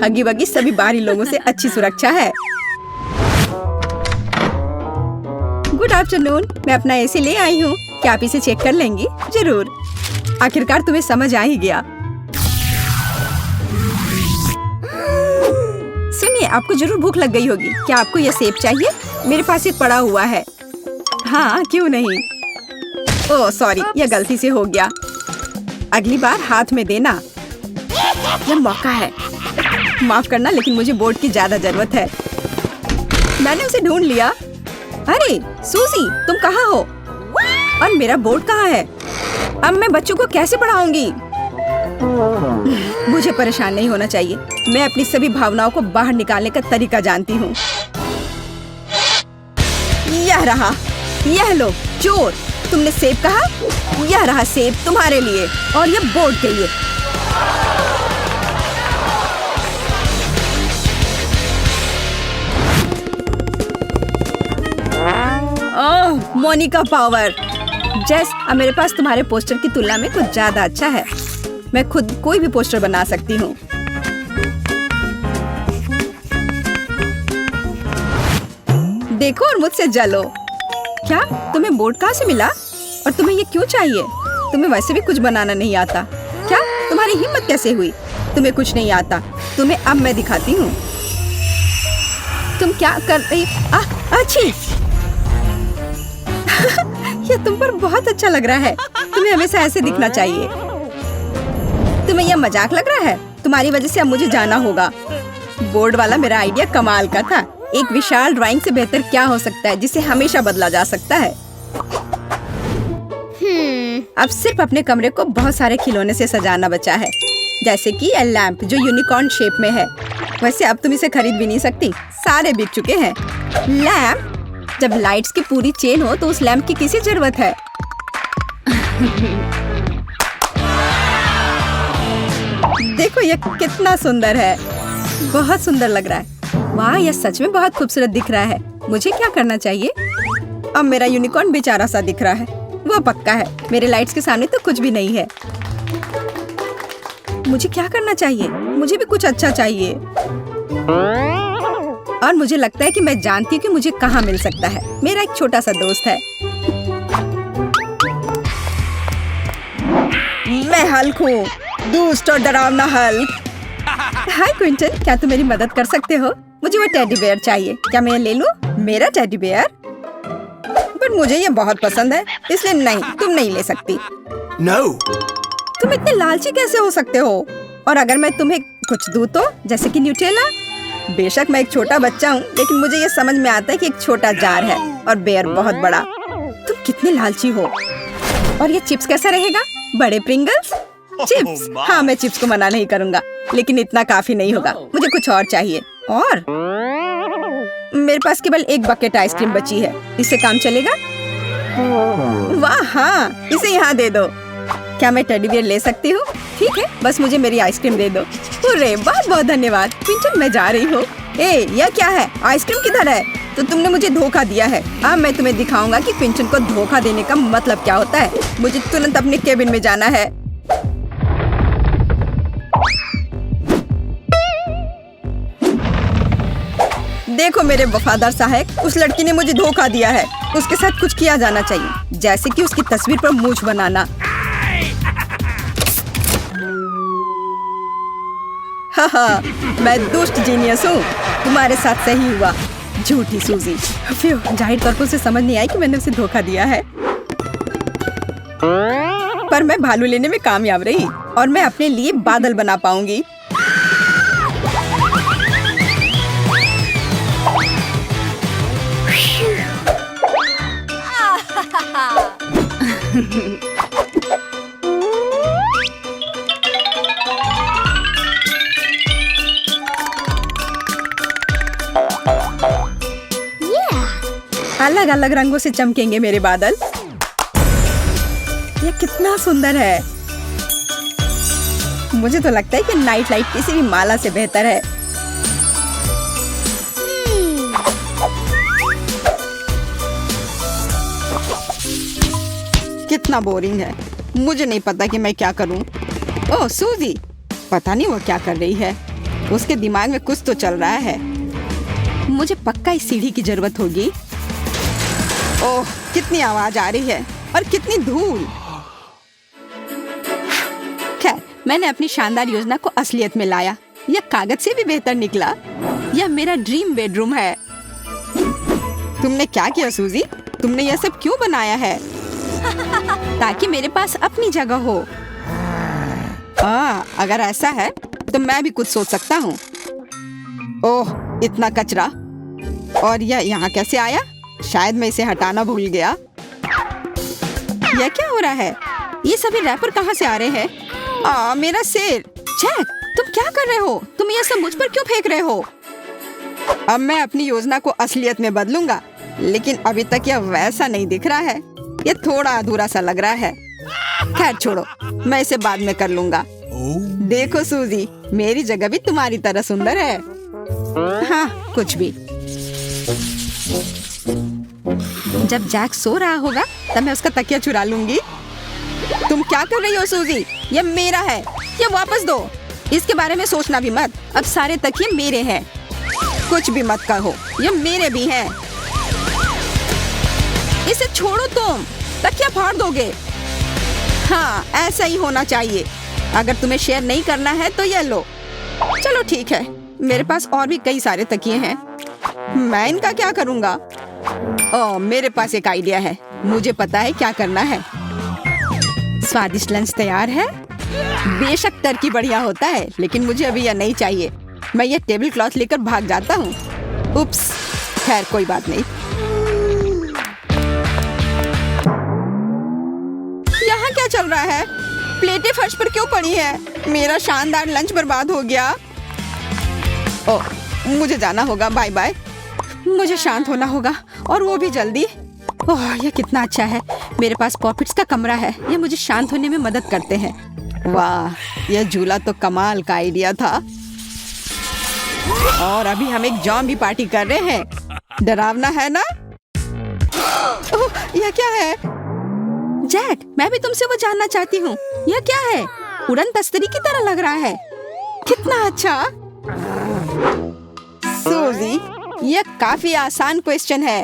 हगी वगी सभी बाहरी लोगों से अच्छी सुरक्षा है। गुड आफ्टरनून, मैं अपना एसी ले आई हूँ। क्या आप इसे चेक कर लेंगी? जरूर। आखिरकार तुम्हें समझ आ ही गया। सुनिए, आपको जरूर भूख लग गई होगी। क्या आपको यह सेब चाहिए? मेरे पास एक पड़ा हुआ है। हाँ, क्यों नहीं। ओह सॉरी, यह गलती से हो गया। अगली बार हाथ में देना। यह मौका है। माफ करना, लेकिन मुझे बोर्ड की ज्यादा जरूरत है। मैंने उसे ढूंढ लिया। अरे सूजी, तुम कहाँ हो? और मेरा बोर्ड कहाँ है? अब मैं बच्चों को कैसे पढ़ाऊंगी? मुझे परेशान नहीं होना चाहिए। मैं अपनी सभी भावनाओं को बाहर निकालने का तरीका जानती हूँ। यह रहा। यह लो चोर, तुमने सेब कहा? यह रहा सेब तुम्हारे लिए, और यह बोर्ड के लिए। ओह, मोनिका पावर। जेस, अब मेरे पास तुम्हारे पोस्टर की तुलना में कुछ ज्यादा अच्छा है। मैं खुद कोई भी पोस्टर बना सकती हूँ। देखो और मुझसे जलो। क्या तुम्हें बोर्ड कहाँ से मिला? और तुम्हें ये क्यों चाहिए? तुम्हें वैसे भी कुछ बनाना नहीं आता। क्या तुम्हारी हिम्मत कैसे हुई? तुम्हें कुछ नहीं आता। तुम्हें अब मैं दिखाती हूँ। तुम क्या कर रही? अच्छी। यह तुम पर बहुत अच्छा लग रहा है। तुम्हें हमेशा ऐसे दिखना चाहिए। तुम्हें यह मजाक लग रहा है? तुम्हारी वजह से अब मुझे जाना होगा। बोर्ड वाला मेरा आइडिया कमाल का था। एक विशाल ड्राइंग से बेहतर क्या हो सकता है जिसे हमेशा बदला जा सकता है। अब सिर्फ अपने कमरे को बहुत सारे खिलौने से सजाना बचा है, जैसे कि यह लैंप जो यूनिकॉर्न शेप में है। वैसे अब तुम इसे खरीद भी नहीं सकती, सारे बिक चुके हैं। लैंप? जब लाइट्स की पूरी चेन हो तो उस लैंप की किसी जरूरत है? देखो यह कितना सुंदर है। बहुत सुंदर लग रहा है। वाह, यह सच में बहुत खूबसूरत दिख रहा है। मुझे क्या करना चाहिए? अब मेरा यूनिकॉर्न बेचारा सा दिख रहा है। वह पक्का है। मेरे लाइट्स के सामने तो कुछ भी नहीं है। मुझे क्या करना चाहिए? मुझे भी कुछ अच्छा चाहिए। और मुझे लगता है कि मैं जानती हूँ कि मुझे कहाँ मिल सकता है। मेरा एक छोटा सा दोस्त है। मैं हल्क हूँ, दुष्ट और डरावना हल्क। हाय क्विंटन, क्या तुम मेरी मदद कर सकते हो? मुझे वो टेडी बेयर चाहिए। क्या मैं ले लूँ? मेरा टेडी बेयर? पर मुझे ये बहुत पसंद है, इसलिए नहीं, तुम नहीं ले सकती। No. तुम इतने लालची कैसे हो सकते हो? और अगर मैं तुम्हें कुछ दूँ तो, जैसे कि न्यूटेला? बेशक मैं एक छोटा बच्चा हूँ, लेकिन मुझे ये समझ में आता है कि एक छोटा जार है और बेयर बहुत बड़ा। तुम कितने लालची हो। और ये चिप्स कैसा रहेगा? बड़े प्रिंगल्स? चिप्स? हाँ, मैं चिप्स को मना नहीं करूँगा, लेकिन इतना काफी नहीं होगा। मुझे कुछ और चाहिए। और मेरे पास केवल एक बकेट आइसक्रीम बची है। इससे काम चलेगा? वाह हाँ, इसे यहाँ दे दो। क्या मैं टेडी बियर ले सकती हूँ? ठीक है, बस मुझे मेरी आइसक्रीम दे दो। अरे बहुत बहुत धन्यवाद। क्विंटन, मैं जा रही हूँ। यह क्या है? आइसक्रीम किधर है? तो तुमने मुझे धोखा दिया है। अब मैं तुम्हें दिखाऊंगा कि क्विंटन को धोखा देने का मतलब क्या होता है। मुझे तुरंत अपने केबिन में जाना है। देखो मेरे वफादार सहायक, उस लड़की ने मुझे धोखा दिया है। उसके साथ कुछ किया जाना चाहिए, जैसे कि उसकी तस्वीर पर मूंछ बनाना। हाँ, मैं दुष्ट जीनियस हूँ। तुम्हारे साथ सही हुआ, झूठी सूजी। जाहिर तौर पर उसे समझ नहीं आई कि मैंने उसे धोखा दिया है, पर मैं भालू लेने में कामयाब रही और मैं अपने लिए बादल बना पाऊंगी। अलग अलग रंगों से चमकेंगे मेरे बादल। ये कितना सुंदर है। मुझे तो लगता है कि नाइट लाइट किसी भी माला से बेहतर है। कितना बोरिंग है। मुझे नहीं पता कि मैं क्या करूं। ओह सूजी, पता नहीं वो क्या कर रही है। उसके दिमाग में कुछ तो चल रहा है। मुझे पक्का इस सीढ़ी की जरूरत होगी। ओह, कितनी आवाज आ रही है और कितनी धूल। खैर, मैंने अपनी शानदार योजना को असलियत में लाया। यह कागज से भी बेहतर निकला। यह मेरा ड्रीम बेडरूम है। तुमने क्या किया सूजी? तुमने यह सब क्यों बनाया है? ताकि मेरे पास अपनी जगह हो। अगर ऐसा है तो मैं भी कुछ सोच सकता हूँ। ओह, इतना कचरा। और यह यहाँ कैसे आया? शायद मैं इसे हटाना भूल गया। यह क्या हो रहा है? ये सभी रैपर कहाँ से आ रहे हैं? मेरा सिर। जैक, तुम क्या कर रहे हो? तुम यह सब मुझ पर क्यों फेंक रहे हो? अब मैं अपनी योजना को असलियत में बदलूंगा, लेकिन अभी तक यह वैसा नहीं दिख रहा है। यह थोड़ा अधूरा सा लग रहा है। खैर छोड़ो, मैं इसे बाद में कर लूंगा। देखो सूजी, मेरी जगह भी तुम्हारी तरह सुंदर है। हाँ, कुछ भी। जब जैक सो रहा होगा तब मैं उसका तकिया चुरा लूंगी। तुम क्या कर रही हो सूजी? यह मेरा है। यह वापस दो। इसके बारे में सोचना भी मत। अब सारे तकिए मेरे हैं। कुछ भी मत कहो, यह मेरे भी हैं। इसे छोड़ो, तुम तकिया फाड़ दोगे। हाँ, ऐसा ही होना चाहिए। अगर तुम्हें शेयर नहीं करना है तो ये लो। चलो ठीक है, मेरे पास और भी कई सारे तकिए हैं। मैं इनका क्या करूँगा? ओह, मेरे पास एक आइडिया है। मुझे पता है क्या करना है। स्वादिष्ट लंच तैयार है। बेशक टर्की बढ़िया होता है, लेकिन मुझे अभी यह नहीं चाहिए। मैं ये टेबल क्लॉथ लेकर भाग जाता हूँ। उप्स, खैर कोई बात नहीं। यहाँ क्या चल रहा है? प्लेटें फर्श पर क्यों पड़ी है? मेरा शानदार लंच बर्बाद हो गया। ओह, मुझे जाना होगा। Bye bye. मुझे शांत होना होगा, और वो भी जल्दी। ओह, यह कितना अच्छा है। मेरे पास पॉपिट्स का कमरा है। ये मुझे शांत होने में मदद करते हैं। वाह, यह झूला तो कमाल का आइडिया था। और अभी हम एक जॉम्बी पार्टी कर रहे हैं। डरावना है ना? ओह, यह क्या है? जैक, मैं भी तुमसे वो जानना चाहती हूँ। यह क्या है? उड़न तस्तरी की तरह लग रहा है। कितना अच्छा। सूजी, यह काफी आसान क्वेश्चन है,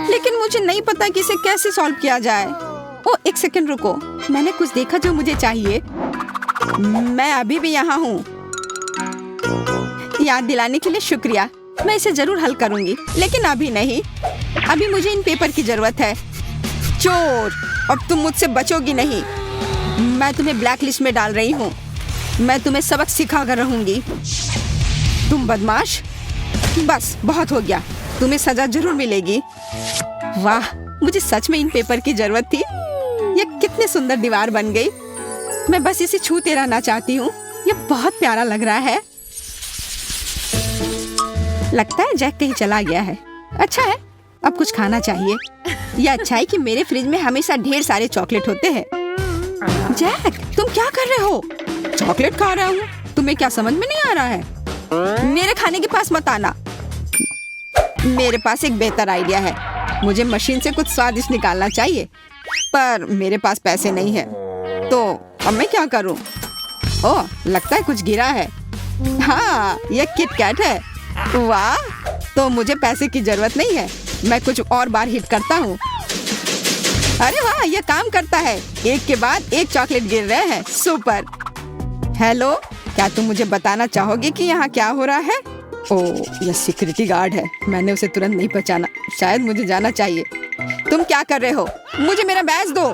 लेकिन मुझे नहीं पता कि इसे कैसे सॉल्व किया जाए। ओह, एक सेकंड रुको। मैंने कुछ देखा जो मुझे चाहिए। मैं अभी भी यहाँ हूँ। याद दिलाने के लिए शुक्रिया। मैं इसे जरूर हल करूँगी, लेकिन अभी नहीं। अभी मुझे इन पेपर की जरूरत है। चोर, अब तुम मुझसे बचोगी नहीं। मैं तुम्हें ब्लैक लिस्ट में डाल रही हूँ। मैं तुम्हें सबक सिखा कर रहूंगी। तुम बदमाश। बस बहुत हो गया। तुम्हें सजा जरूर मिलेगी। वाह, मुझे सच में इन पेपर की जरूरत थी। ये कितनी सुंदर दीवार बन गई। मैं बस इसे छूते रहना चाहती हूँ। ये बहुत प्यारा लग रहा है। लगता है जैक कहीं चला गया है। अच्छा है, अब कुछ खाना चाहिए। यह अच्छा है कि मेरे फ्रिज में हमेशा ढेर सारे चॉकलेट होते हैं। जैक, तुम क्या कर रहे हो? चॉकलेट खा रहा हूँ। तुम्हें क्या समझ में नहीं आ रहा है? मेरे खाने के पास मत आना। मेरे पास एक बेहतर आइडिया है। मुझे मशीन से कुछ स्वादिष्ट निकालना चाहिए, पर मेरे पास पैसे नहीं है। तो अब मैं क्या करूं? ओह, लगता है कुछ गिरा है। हाँ, यह किट कैट है। वाह, तो मुझे पैसे की जरूरत नहीं है। मैं कुछ और बार हिट करता हूँ। अरे वाह, ये काम करता है। एक के बाद एक चॉकलेट गिर रहे हैं। सुपर। हेलो, क्या तुम मुझे बताना चाहोगे कि यहाँ क्या हो रहा है? ओह, यह सिक्योरिटी गार्ड है। मैंने उसे तुरंत नहीं पहचाना। शायद मुझे जाना चाहिए। तुम क्या कर रहे हो? मुझे मेरा बैज दो।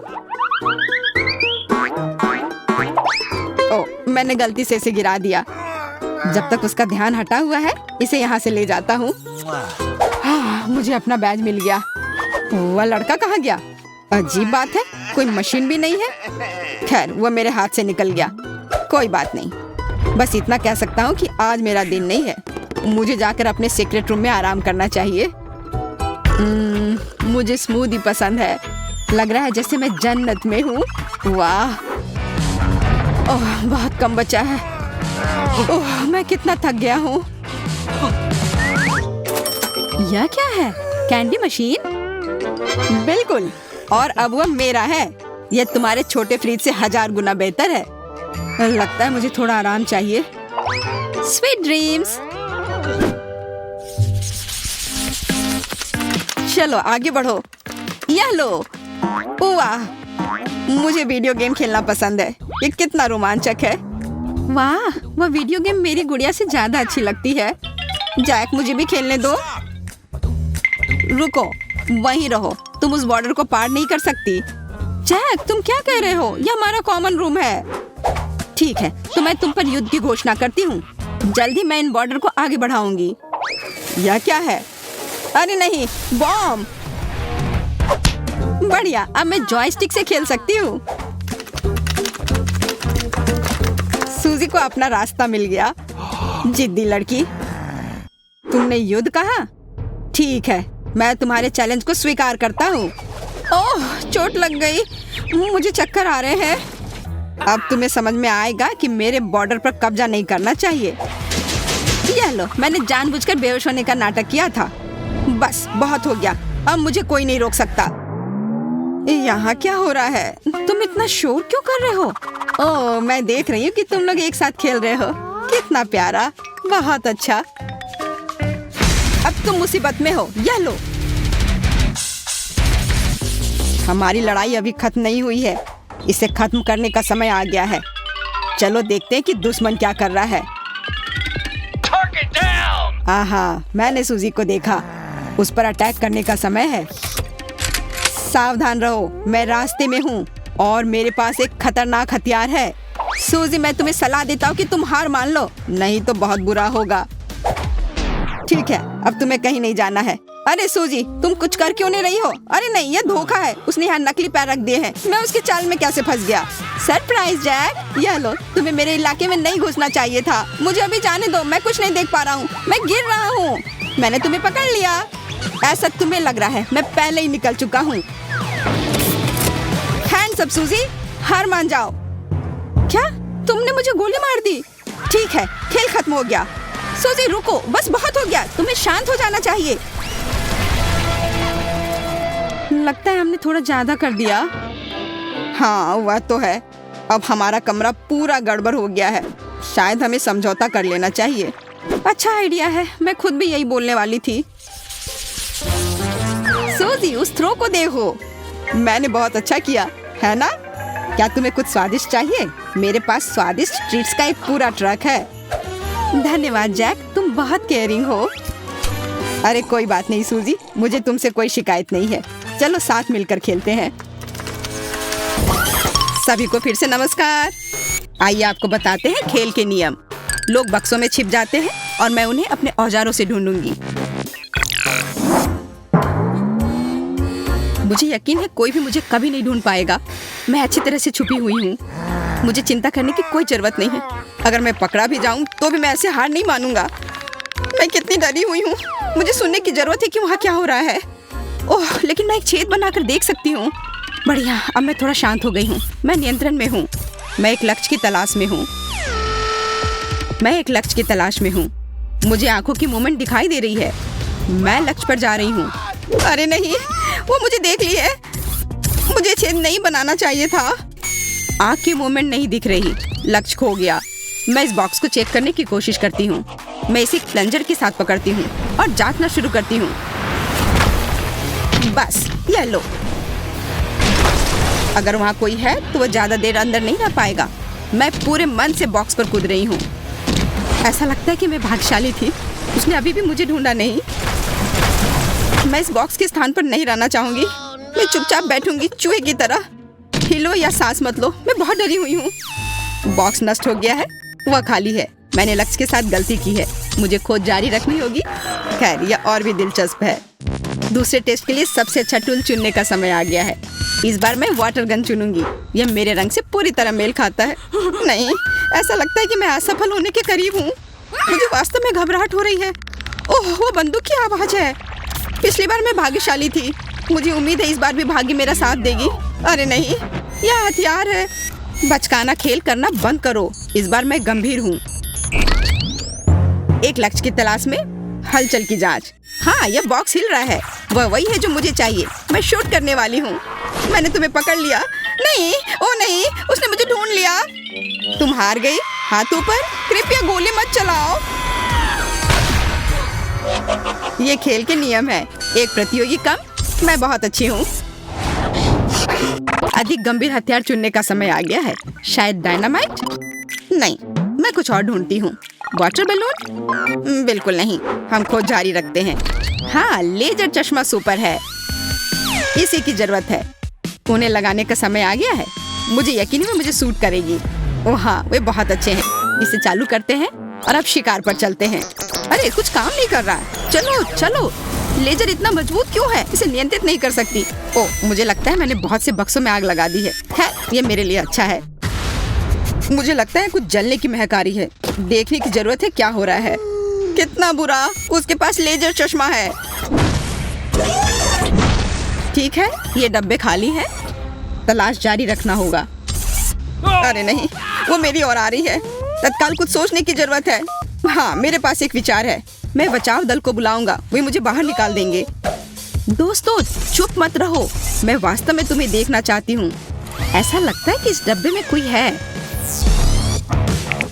ओह, मैंने गलती से इसे गिरा दिया। जब तक उसका ध्यान हटा हुआ है, इसे यहाँ से ले जाता हूँ। हाँ, मुझे अपना बैज मिल गया। वह लड़का कहाँ गया? अजीब बात है, कोई मशीन भी नहीं है। खैर, वह मेरे हाथ से निकल गया। कोई बात नहीं। बस इतना कह सकता हूँ कि आज मेरा दिन नहीं है। मुझे जाकर अपने सीक्रेट रूम में आराम करना चाहिए। मुझे स्मूदी पसंद है। लग रहा है जैसे मैं जन्नत में हूँ। वाह, ओह, बहुत कम बचा है। ओह, मैं कितना थक गया हूँ। यह क्या है? Candy machine? बिल्कुल, और अब वह मेरा है। यह तुम्हारे छोटे फ्रिज से 1000 गुना बेहतर है। लगता है मुझे थोड़ा आराम चाहिए। Sweet dreams. चलो आगे बढ़ो। यह लो। वाह, मुझे वीडियो गेम खेलना पसंद है। ये कितना रोमांचक है। वाह, वह वीडियो गेम मेरी गुड़िया से ज्यादा अच्छी लगती है। जैक, मुझे भी खेलने दो। रुको, वहीं रहो। तुम उस बॉर्डर को पार नहीं कर सकती। जैक, तुम क्या कह रहे हो? यह हमारा कॉमन रूम है। ठीक है, तो मैं तुम पर युद्ध की घोषणा करती हूँ। जल्दी मैं इन बॉर्डर को आगे बढ़ाऊंगी। यह क्या है? अरे नहीं, बॉम्ब। बढ़िया, अब मैं जॉयस्टिक से खेल सकती हूँ। सूजी को अपना रास्ता मिल गया। जिद्दी लड़की। तुमने युद्ध कहा? ठीक है, मैं तुम्हारे चैलेंज को स्वीकार करता हूँ। ओह, चोट लग गई। मुझे चक्कर आ रहे हैं। अब तुम्हें समझ में आएगा कि मेरे बॉर्डर पर कब्जा नहीं करना चाहिए। यह लो, मैंने जानबूझकर बेहोश होने का नाटक किया था। बस बहुत हो गया, अब मुझे कोई नहीं रोक सकता। यहाँ क्या हो रहा है? तुम इतना शोर क्यों कर रहे हो? ओह, मैं देख रही हूँ कि तुम लोग एक साथ खेल रहे हो। कितना प्यारा, बहुत अच्छा। अब तुम मुसीबत में हो। यह लो। हमारी लड़ाई अभी खत्म नहीं हुई है। इसे खत्म करने का समय आ गया है। चलो देखते हैं कि दुश्मन क्या कर रहा है। आहा, मैंने सूजी को देखा। उस पर अटैक करने का समय है। सावधान रहो, मैं रास्ते में हूँ और मेरे पास एक खतरनाक हथियार है। सूजी, मैं तुम्हें सलाह देता हूँ कि तुम हार मान लो, नहीं तो बहुत बुरा होगा। ठीक है, अब तुम्हें कहीं नहीं जाना है। अरे सूजी, तुम कुछ कर क्यों नहीं रही हो? अरे नहीं, ये धोखा है। उसने यहाँ नकली पैर रख दिए हैं। मैं उसके चाल में कैसे फंस गया? सरप्राइज जैक, यह लो। तुम्हें मेरे इलाके में नहीं घुसना चाहिए था। मुझे अभी जाने दो, मैं कुछ नहीं देख पा रहा हूँ। मैं गिर रहा हूँ। मैंने तुम्हें पकड़ लिया। ऐसा तुम्हें लग रहा है, मैं पहले ही निकल चुका हूँ। हैंड्स अप सूजी, हार मान जाओ। क्या? तुमने मुझे गोली मार दी? ठीक है, खेल खत्म हो गया। सूजी रुको, बस बहुत हो गया। तुम्हें शांत हो जाना चाहिए। लगता है हमने थोड़ा ज्यादा कर दिया। हाँ, वह तो है। अब हमारा कमरा पूरा गड़बड़ हो गया है। शायद हमें समझौता कर लेना चाहिए। अच्छा आइडिया है, मैं खुद भी यही बोलने वाली थी। सूजी, उस थ्रो को देखो। मैंने बहुत अच्छा किया, है ना? क्या तुम्हें कुछ स्वादिष्ट चाहिए? मेरे पास स्वादिष्ट ट्रीट्स का एक पूरा ट्रक है। धन्यवाद जैक, तुम बहुत केयरिंग हो। अरे कोई बात नहीं सूजी, मुझे तुमसे कोई शिकायत नहीं है। चलो साथ मिलकर खेलते हैं। सभी को फिर से नमस्कार। आइए आपको बताते हैं खेल के नियम। लोग बक्सों में छिप जाते हैं और मैं उन्हें अपने औजारों से ढूंढूंगी। मुझे यकीन है कोई भी मुझे कभी नहीं ढूंढ पाएगा। मैं अच्छी तरह से छुपी हुई हूँ। मुझे चिंता करने की कोई जरूरत नहीं है। अगर मैं पकड़ा भी जाऊँ तो भी मैं ऐसे हार नहीं मानूंगा। मैं कितनी डरी हुई हूँ। मुझे सुनने की जरूरत है कि वहाँ क्या हो रहा है। ओह, लेकिन मैं एक छेद बनाकर देख सकती हूँ। बढ़िया, अब मैं थोड़ा शांत हो गई हूँ। मैं नियंत्रण में हूँ। मैं एक लक्ष्य की तलाश में हूँ। मुझे आंखों की मूवमेंट दिखाई दे रही है। मैं लक्ष्य पर जा रही हूँ। अरे नहीं, वो मुझे देख ली है। मुझे छेद नहीं बनाना चाहिए था। आंख की मूवमेंट नहीं दिख रही। लक्ष्य खो गया। मैं इस बॉक्स को चेक करने की कोशिश करती हूँ। मैं इसे प्लंजर के साथ पकड़ती हूँ। और जांचना शुरू करती हूँ। बस ये लो। अगर वहाँ कोई है तो वो ज्यादा देर अंदर नहीं रह पाएगा। मैं पूरे मन से बॉक्स पर कूद रही हूँ। ऐसा लगता है कि मैं भाग्यशाली थी, उसने अभी भी मुझे ढूंढा नहीं। मैं इस बॉक्स के स्थान पर नहीं रहना चाहूंगी। मैं चुपचाप बैठूंगी चूहे की तरह। हिलो या सांस मत लो, मैं बहुत डरी हुई हूँ। बॉक्स नष्ट हो गया है, वह खाली है। मैंने लक्ष्य के साथ गलती की है, मुझे खोज जारी रखनी होगी। खैर यह और भी दिलचस्प है। दूसरे टेस्ट के लिए सबसे अच्छा टूल चुनने का समय आ गया है। इस बार मैं वाटर गन चुनूंगी। यह मेरे रंग से पूरी तरह मेल खाता है। नहीं, ऐसा लगता है कि मैं असफल होने के करीब हूँ। मुझे वास्तव में घबराहट हो रही है। ओह, वो बंदूक की आवाज है। पिछली बार मैं भाग्यशाली थी, मुझे उम्मीद है इस बार भी भाग्य मेरा साथ देगी। अरे नहीं, यह हथियार है। बचकाना खेल करना बंद करो, इस बार मैं गंभीर हूँ। एक लक्ष्य की तलाश में हलचल की जांच। हाँ, यह बॉक्स हिल रहा है। वह वही है जो मुझे चाहिए। मैं शूट करने वाली हूँ। मैंने तुम्हें पकड़ लिया। नहीं, ओ नहीं, उसने मुझे ढूंढ लिया। तुम हार गई। हाथ ऊपर, कृपया गोली मत चलाओ। ये खेल के नियम है। एक प्रतियोगी कम, मैं बहुत अच्छी हूँ। अधिक गंभीर हथियार चुनने का समय आ गया है। शायद डायनामाइट? नहीं, मैं कुछ और ढूंढती हूँ। Water balloon? बिल्कुल नहीं। हम खोज जारी रखते हैं। हाँ, लेजर चश्मा सुपर है, इसी की जरूरत है। उन्हें लगाने का समय आ गया है। मुझे यकीन है मुझे सूट करेगी। ओह हाँ, वे बहुत अच्छे हैं। इसे चालू करते हैं और अब शिकार पर चलते हैं। अरे कुछ काम नहीं कर रहा। चलो चलो। लेजर इतना मजबूत क्यों है? इसे नियंत्रित नहीं कर सकती। ओह, मुझे लगता है मैंने बहुत से बक्सों में आग लगा दी है। ये मेरे लिए अच्छा है। मुझे लगता है कुछ जलने की महक आ रही है। देखने की जरूरत है क्या हो रहा है। कितना बुरा, उसके पास लेजर चश्मा है। ठीक है, ये डब्बे खाली हैं। तलाश जारी रखना होगा। अरे नहीं, वो मेरी ओर आ रही है। तत्काल कुछ सोचने की जरूरत है। हाँ, मेरे पास एक विचार है। मैं बचाव दल को बुलाऊंगा, वे मुझे बाहर निकाल देंगे। दोस्तों, चुप मत रहो। मैं वास्तव में तुम्हें देखना चाहती हूँ। ऐसा लगता है कि इस डब्बे में कोई है।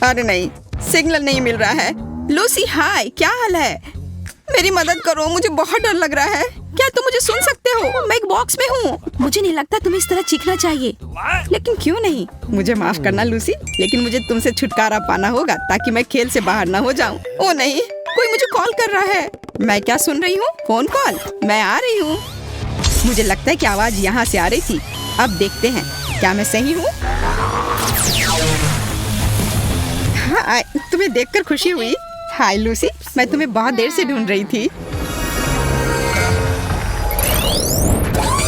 अरे नहीं, सिग्नल नहीं मिल रहा है। लूसी, हाय, क्या हाल है? मेरी मदद करो, मुझे बहुत डर लग रहा है। क्या तुम मुझे सुन सकते हो? मैं एक बॉक्स में हूँ। मुझे नहीं लगता तुम्हें इस तरह चीखना चाहिए। लेकिन क्यों नहीं? मुझे माफ करना लूसी, लेकिन मुझे तुमसे छुटकारा पाना होगा ताकि मैं खेल से बाहर ना हो जाऊँ। ओ नहीं, कोई मुझे कॉल कर रहा है। मैं क्या सुन रही हूँ? Phone call? मैं आ रही हूँ। मुझे लगता है कि आवाज यहाँ से आ रही थी। अब देखते हैं, क्या मैं सही हूँ? हाँ, तुम्हें देखकर खुशी हुई। हाय लूसी, मैं तुम्हें बहुत देर से ढूंढ रही थी।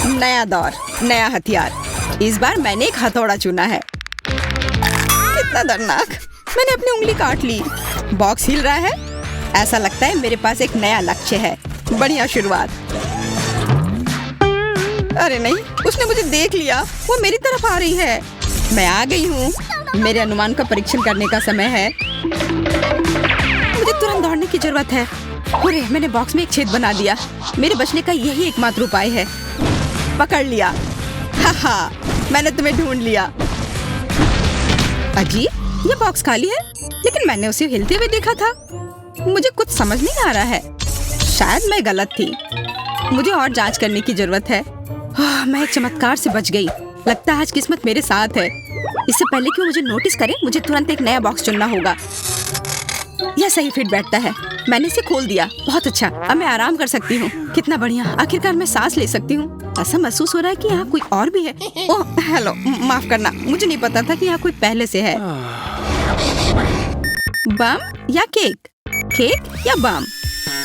नया दौर, नया हथियार। इस बार मैंने एक हथौड़ा चुना है। कितना दर्दनाक। मैंने अपनी उंगली काट ली। बॉक्स हिल रहा है। ऐसा लगता है मेरे पास एक नया लक्ष्य है। बढ़िया शुरुआत। अरे नहीं, उसने मुझे देख लिया। वो मेरी तरफ आ रही है। मैं आ गई हूँ। मेरे अनुमान का परीक्षण करने का समय है। मुझे तुरंत दौड़ने की जरूरत है। अरे, मैंने बॉक्स में एक छेद बना दिया। मेरे बचने का यही एकमात्र उपाय है। पकड़ लिया। हाँ, मैंने तुम्हें ढूंढ लिया। अजीब, ये बॉक्स खाली है, लेकिन मैंने उसे हिलते हुए देखा था। मुझे कुछ समझ नहीं आ रहा है। शायद मैं गलत थी। मुझे और जांच करने की जरूरत है। मैं एक चमत्कार से बच गई। लगता है आज किस्मत मेरे साथ है। इससे पहले कि वो मुझे नोटिस करे, मुझे तुरंत एक नया बॉक्स चुनना होगा। यह सही फिट बैठता है। मैंने इसे खोल दिया। बहुत अच्छा, अब मैं आराम कर सकती हूँ। कितना बढ़िया, आखिरकार मैं सांस ले सकती हूँ। ऐसा महसूस हो रहा है कि यहाँ कोई और भी है। ओह हेलो, माफ करना, मुझे नहीं पता था कि यहाँ कोई पहले से है। बम या केक? केक या बम?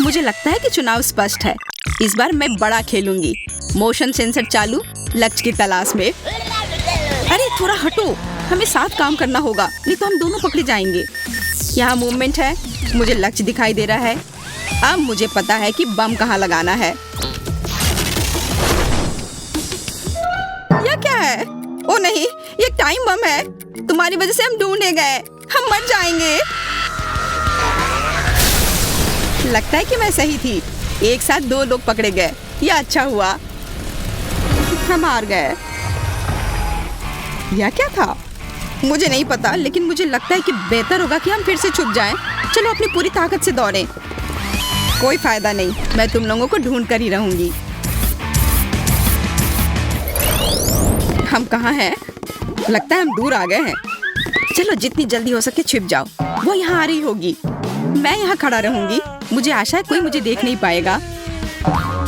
मुझे लगता है कि चुनाव स्पष्ट है। इस बार मैं बड़ा खेलूंगी। मोशन सेंसर चालू, लक्ष्य की तलाश में। अरे थोड़ा हटो, हमें साथ काम करना होगा, नहीं तो हम दोनों पकड़े जाएंगे। यहाँ मूवमेंट है, मुझे लक्ष्य दिखाई दे रहा है। अब मुझे पता है कि बम कहाँ लगाना है। यह क्या है? ओ नहीं, ये टाइम बम है। तुम्हारी वजह से हम ढूंढे गए। हम मर जाएंगे। लगता है कि मैं सही थी। एक साथ दो लोग पकड़े गए। यह अच्छा हुआ। हम हार गए। यह क्या था? मुझे नहीं पता, लेकिन मुझे लगता है कि बेहतर होगा कि हम फिर से छुप जाएं। चलो अपनी पूरी ताकत से दौड़ें। कोई फायदा नहीं, मैं तुम लोगों को ढूंढ कर ही रहूंगी। हम कहाँ हैं? लगता है हम दूर आ गए हैं। चलो जितनी जल्दी हो सके छिप जाओ। वो यहाँ आ रही होगी। मैं यहाँ खड़ा रहूंगी। मुझे आशा है कोई मुझे देख नहीं पाएगा।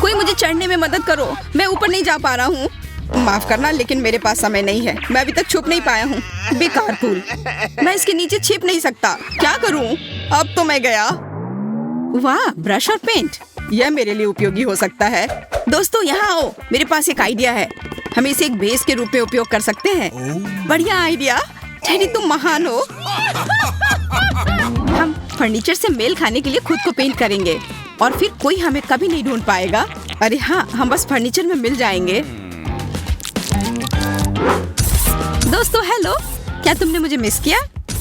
कोई मुझे चढ़ने में मदद करो, मैं ऊपर नहीं जा पा रहा हूँ। माफ करना लेकिन मेरे पास समय नहीं है। मैं अभी तक छुप नहीं पाया हूँ। बेकार फूल, मैं इसके नीचे छिप नहीं सकता। क्या करूँ? अब तो मैं गया। वाह, ब्रश और पेंट, यह मेरे लिए उपयोगी हो सकता है। दोस्तों यहाँ आओ, मेरे पास एक आइडिया है। हम इसे एक बेस के रूप में उपयोग कर सकते हैं। बढ़िया आइडिया टेडी, तुम महान हो। हम फर्नीचर से मेल खाने के लिए खुद को पेंट करेंगे और फिर कोई हमें कभी नहीं ढूंढ पाएगा। अरे हाँ, हम बस फर्नीचर में मिल जाएंगे। दोस्तों हेलो, क्या तुमने मुझे मिस किया?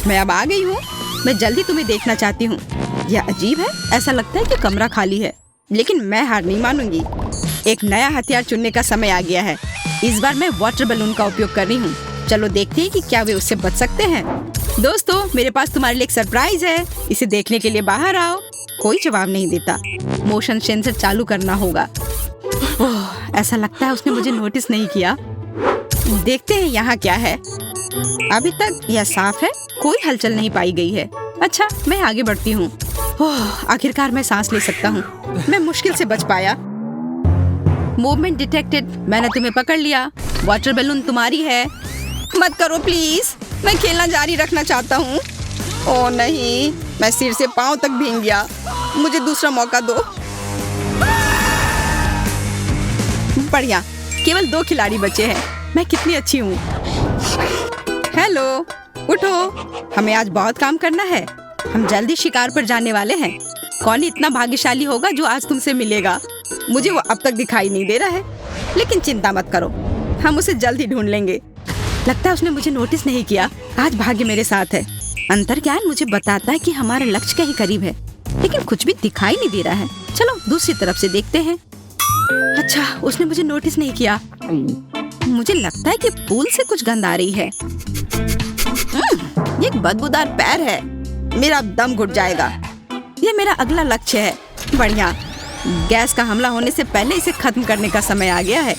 मैं अब आ गई हूँ। मैं जल्दी तुम्हें देखना चाहती हूँ। यह अजीब है, ऐसा लगता है कि कमरा खाली है, लेकिन मैं हार नहीं मानूंगी। एक नया हथियार चुनने का समय आ गया है। इस बार मैं वाटर बैलून का उपयोग कर रही हूँ। चलो देखते हैं कि क्या वे उससे बच सकते हैं। दोस्तों मेरे पास तुम्हारे लिए एक सरप्राइज है। इसे देखने के लिए बाहर आओ। कोई जवाब नहीं देता। मोशन सेंसर चालू करना होगा। ओह, ऐसा लगता है उसने मुझे नोटिस नहीं किया। देखते हैं यहाँ क्या है। अभी तक यह साफ है, कोई हलचल नहीं पाई गई है। अच्छा, मैं आगे बढ़ती हूँ। ओह, आखिरकार मैं सांस ले सकता हूँ। मैं मुश्किल से बच पाया। मूवमेंट डिटेक्टेड, मैंने तुम्हें पकड़ लिया। वाटर बैलून तुम्हारी है। मत करो प्लीज, मैं खेलना जारी रखना चाहता हूँ। ओह नहीं, मैं सिर से पांव तक भीग गया। मुझे दूसरा मौका दो। बढ़िया, केवल 2 खिलाड़ी बचे हैं। मैं कितनी अच्छी हूँ। हेलो, उठो, हमें आज बहुत काम करना है। हम जल्दी शिकार पर जाने वाले हैं। कौन इतना भाग्यशाली होगा जो आज तुमसे मिलेगा? मुझे वो अब तक दिखाई नहीं दे रहा है, लेकिन चिंता मत करो, हम उसे जल्दी ढूंढ लेंगे। लगता है उसने मुझे नोटिस नहीं किया। आज भाग्य मेरे साथ है। अंतर्ज्ञान मुझे बताता है कि हमारा लक्ष्य के ही करीब है, लेकिन कुछ भी दिखाई नहीं दे रहा है। चलो दूसरी तरफ से देखते हैं। अच्छा, उसने मुझे नोटिस नहीं किया। मुझे लगता है कि पूल से कुछ गंध आ रही है। ये एक बदबूदार पैर है। मेरा दम घुट जाएगा। ये मेरा अगला लक्ष्य है। बढ़िया, गैस का हमला होने से पहले इसे खत्म करने का समय आ गया है।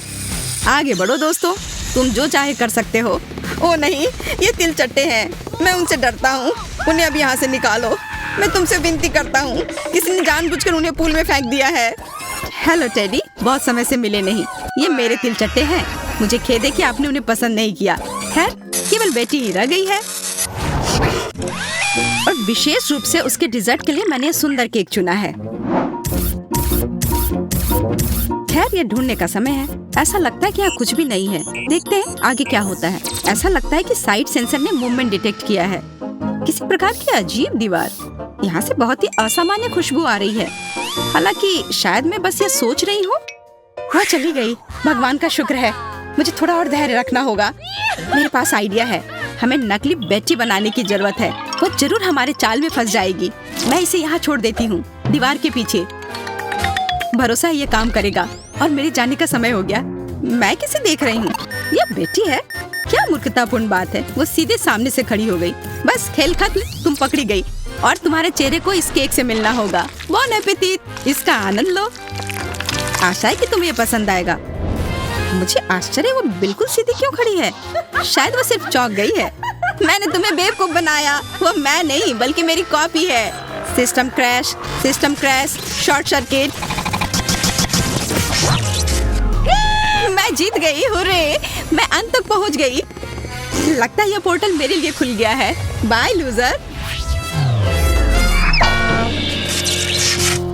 आगे बढ़ो दोस्तों, तुम जो चाहे कर सकते हो। ओ नहीं, ये तिलचट्टे हैं। मैं उनसे डरता हूँ। उन्हें अब यहाँ से निकालो। मैं तुमसे विनती करता हूँ। किसी ने जानबूझकर उन्हें पूल में फेंक दिया है। हेलो टेडी, बहुत समय से मिले नहीं। ये मेरे तिलचट्टे हैं। मुझे खेद है कि आपने उन्हें पसंद नहीं किया। खैर, केवल बेटी ही रह गई है। और विशेष रूप से उसके डिजर्ट के लिए मैंने सुंदर केक चुना है। खैर, ये ढूंढने का समय है। ऐसा लगता है कि यहाँ कुछ भी नहीं है। देखते हैं आगे क्या होता है। ऐसा लगता है कि साइड सेंसर ने मूवमेंट डिटेक्ट किया है। किसी प्रकार की अजीब दीवार। यहाँ से बहुत ही असामान्य खुशबू आ रही है। हालांकि शायद मैं बस ये सोच रही हूँ। वह चली गई। भगवान का शुक्र है। मुझे थोड़ा और धैर्य रखना होगा। मेरे पास आइडिया है। हमें नकली बेटी बनाने की जरूरत है। वो जरूर हमारे चाल में फंस जाएगी। मैं इसे यहाँ छोड़ देती हूँ, दीवार के पीछे। भरोसा है ये काम करेगा। और मेरे जाने का समय हो गया। मैं किसे देख रही हूँ? ये बेटी है। क्या मूर्खतापूर्ण बात है। वो सीधे सामने से खड़ी हो गई। बस खेल खत्म, तुम पकड़ी गई और तुम्हारे चेहरे को इस केक से मिलना होगा। बॉन एपेटिट, इसका आनंद लो। आशा है कि तुम्हें ये पसंद आएगा। मुझे आश्चर्य, वो बिल्कुल सीधी क्यों खड़ी है? शायद वो सिर्फ चौंक गई है। मैंने तुम्हें बेवकूफ बनाया। वो मैं नहीं बल्कि मेरी कॉपी है। System crash, short circuit. मैं जीत गई, हुर्रे! मैं अंत तक पहुंच गई। लगता है यह पोर्टल मेरे लिए खुल गया है। Bye loser.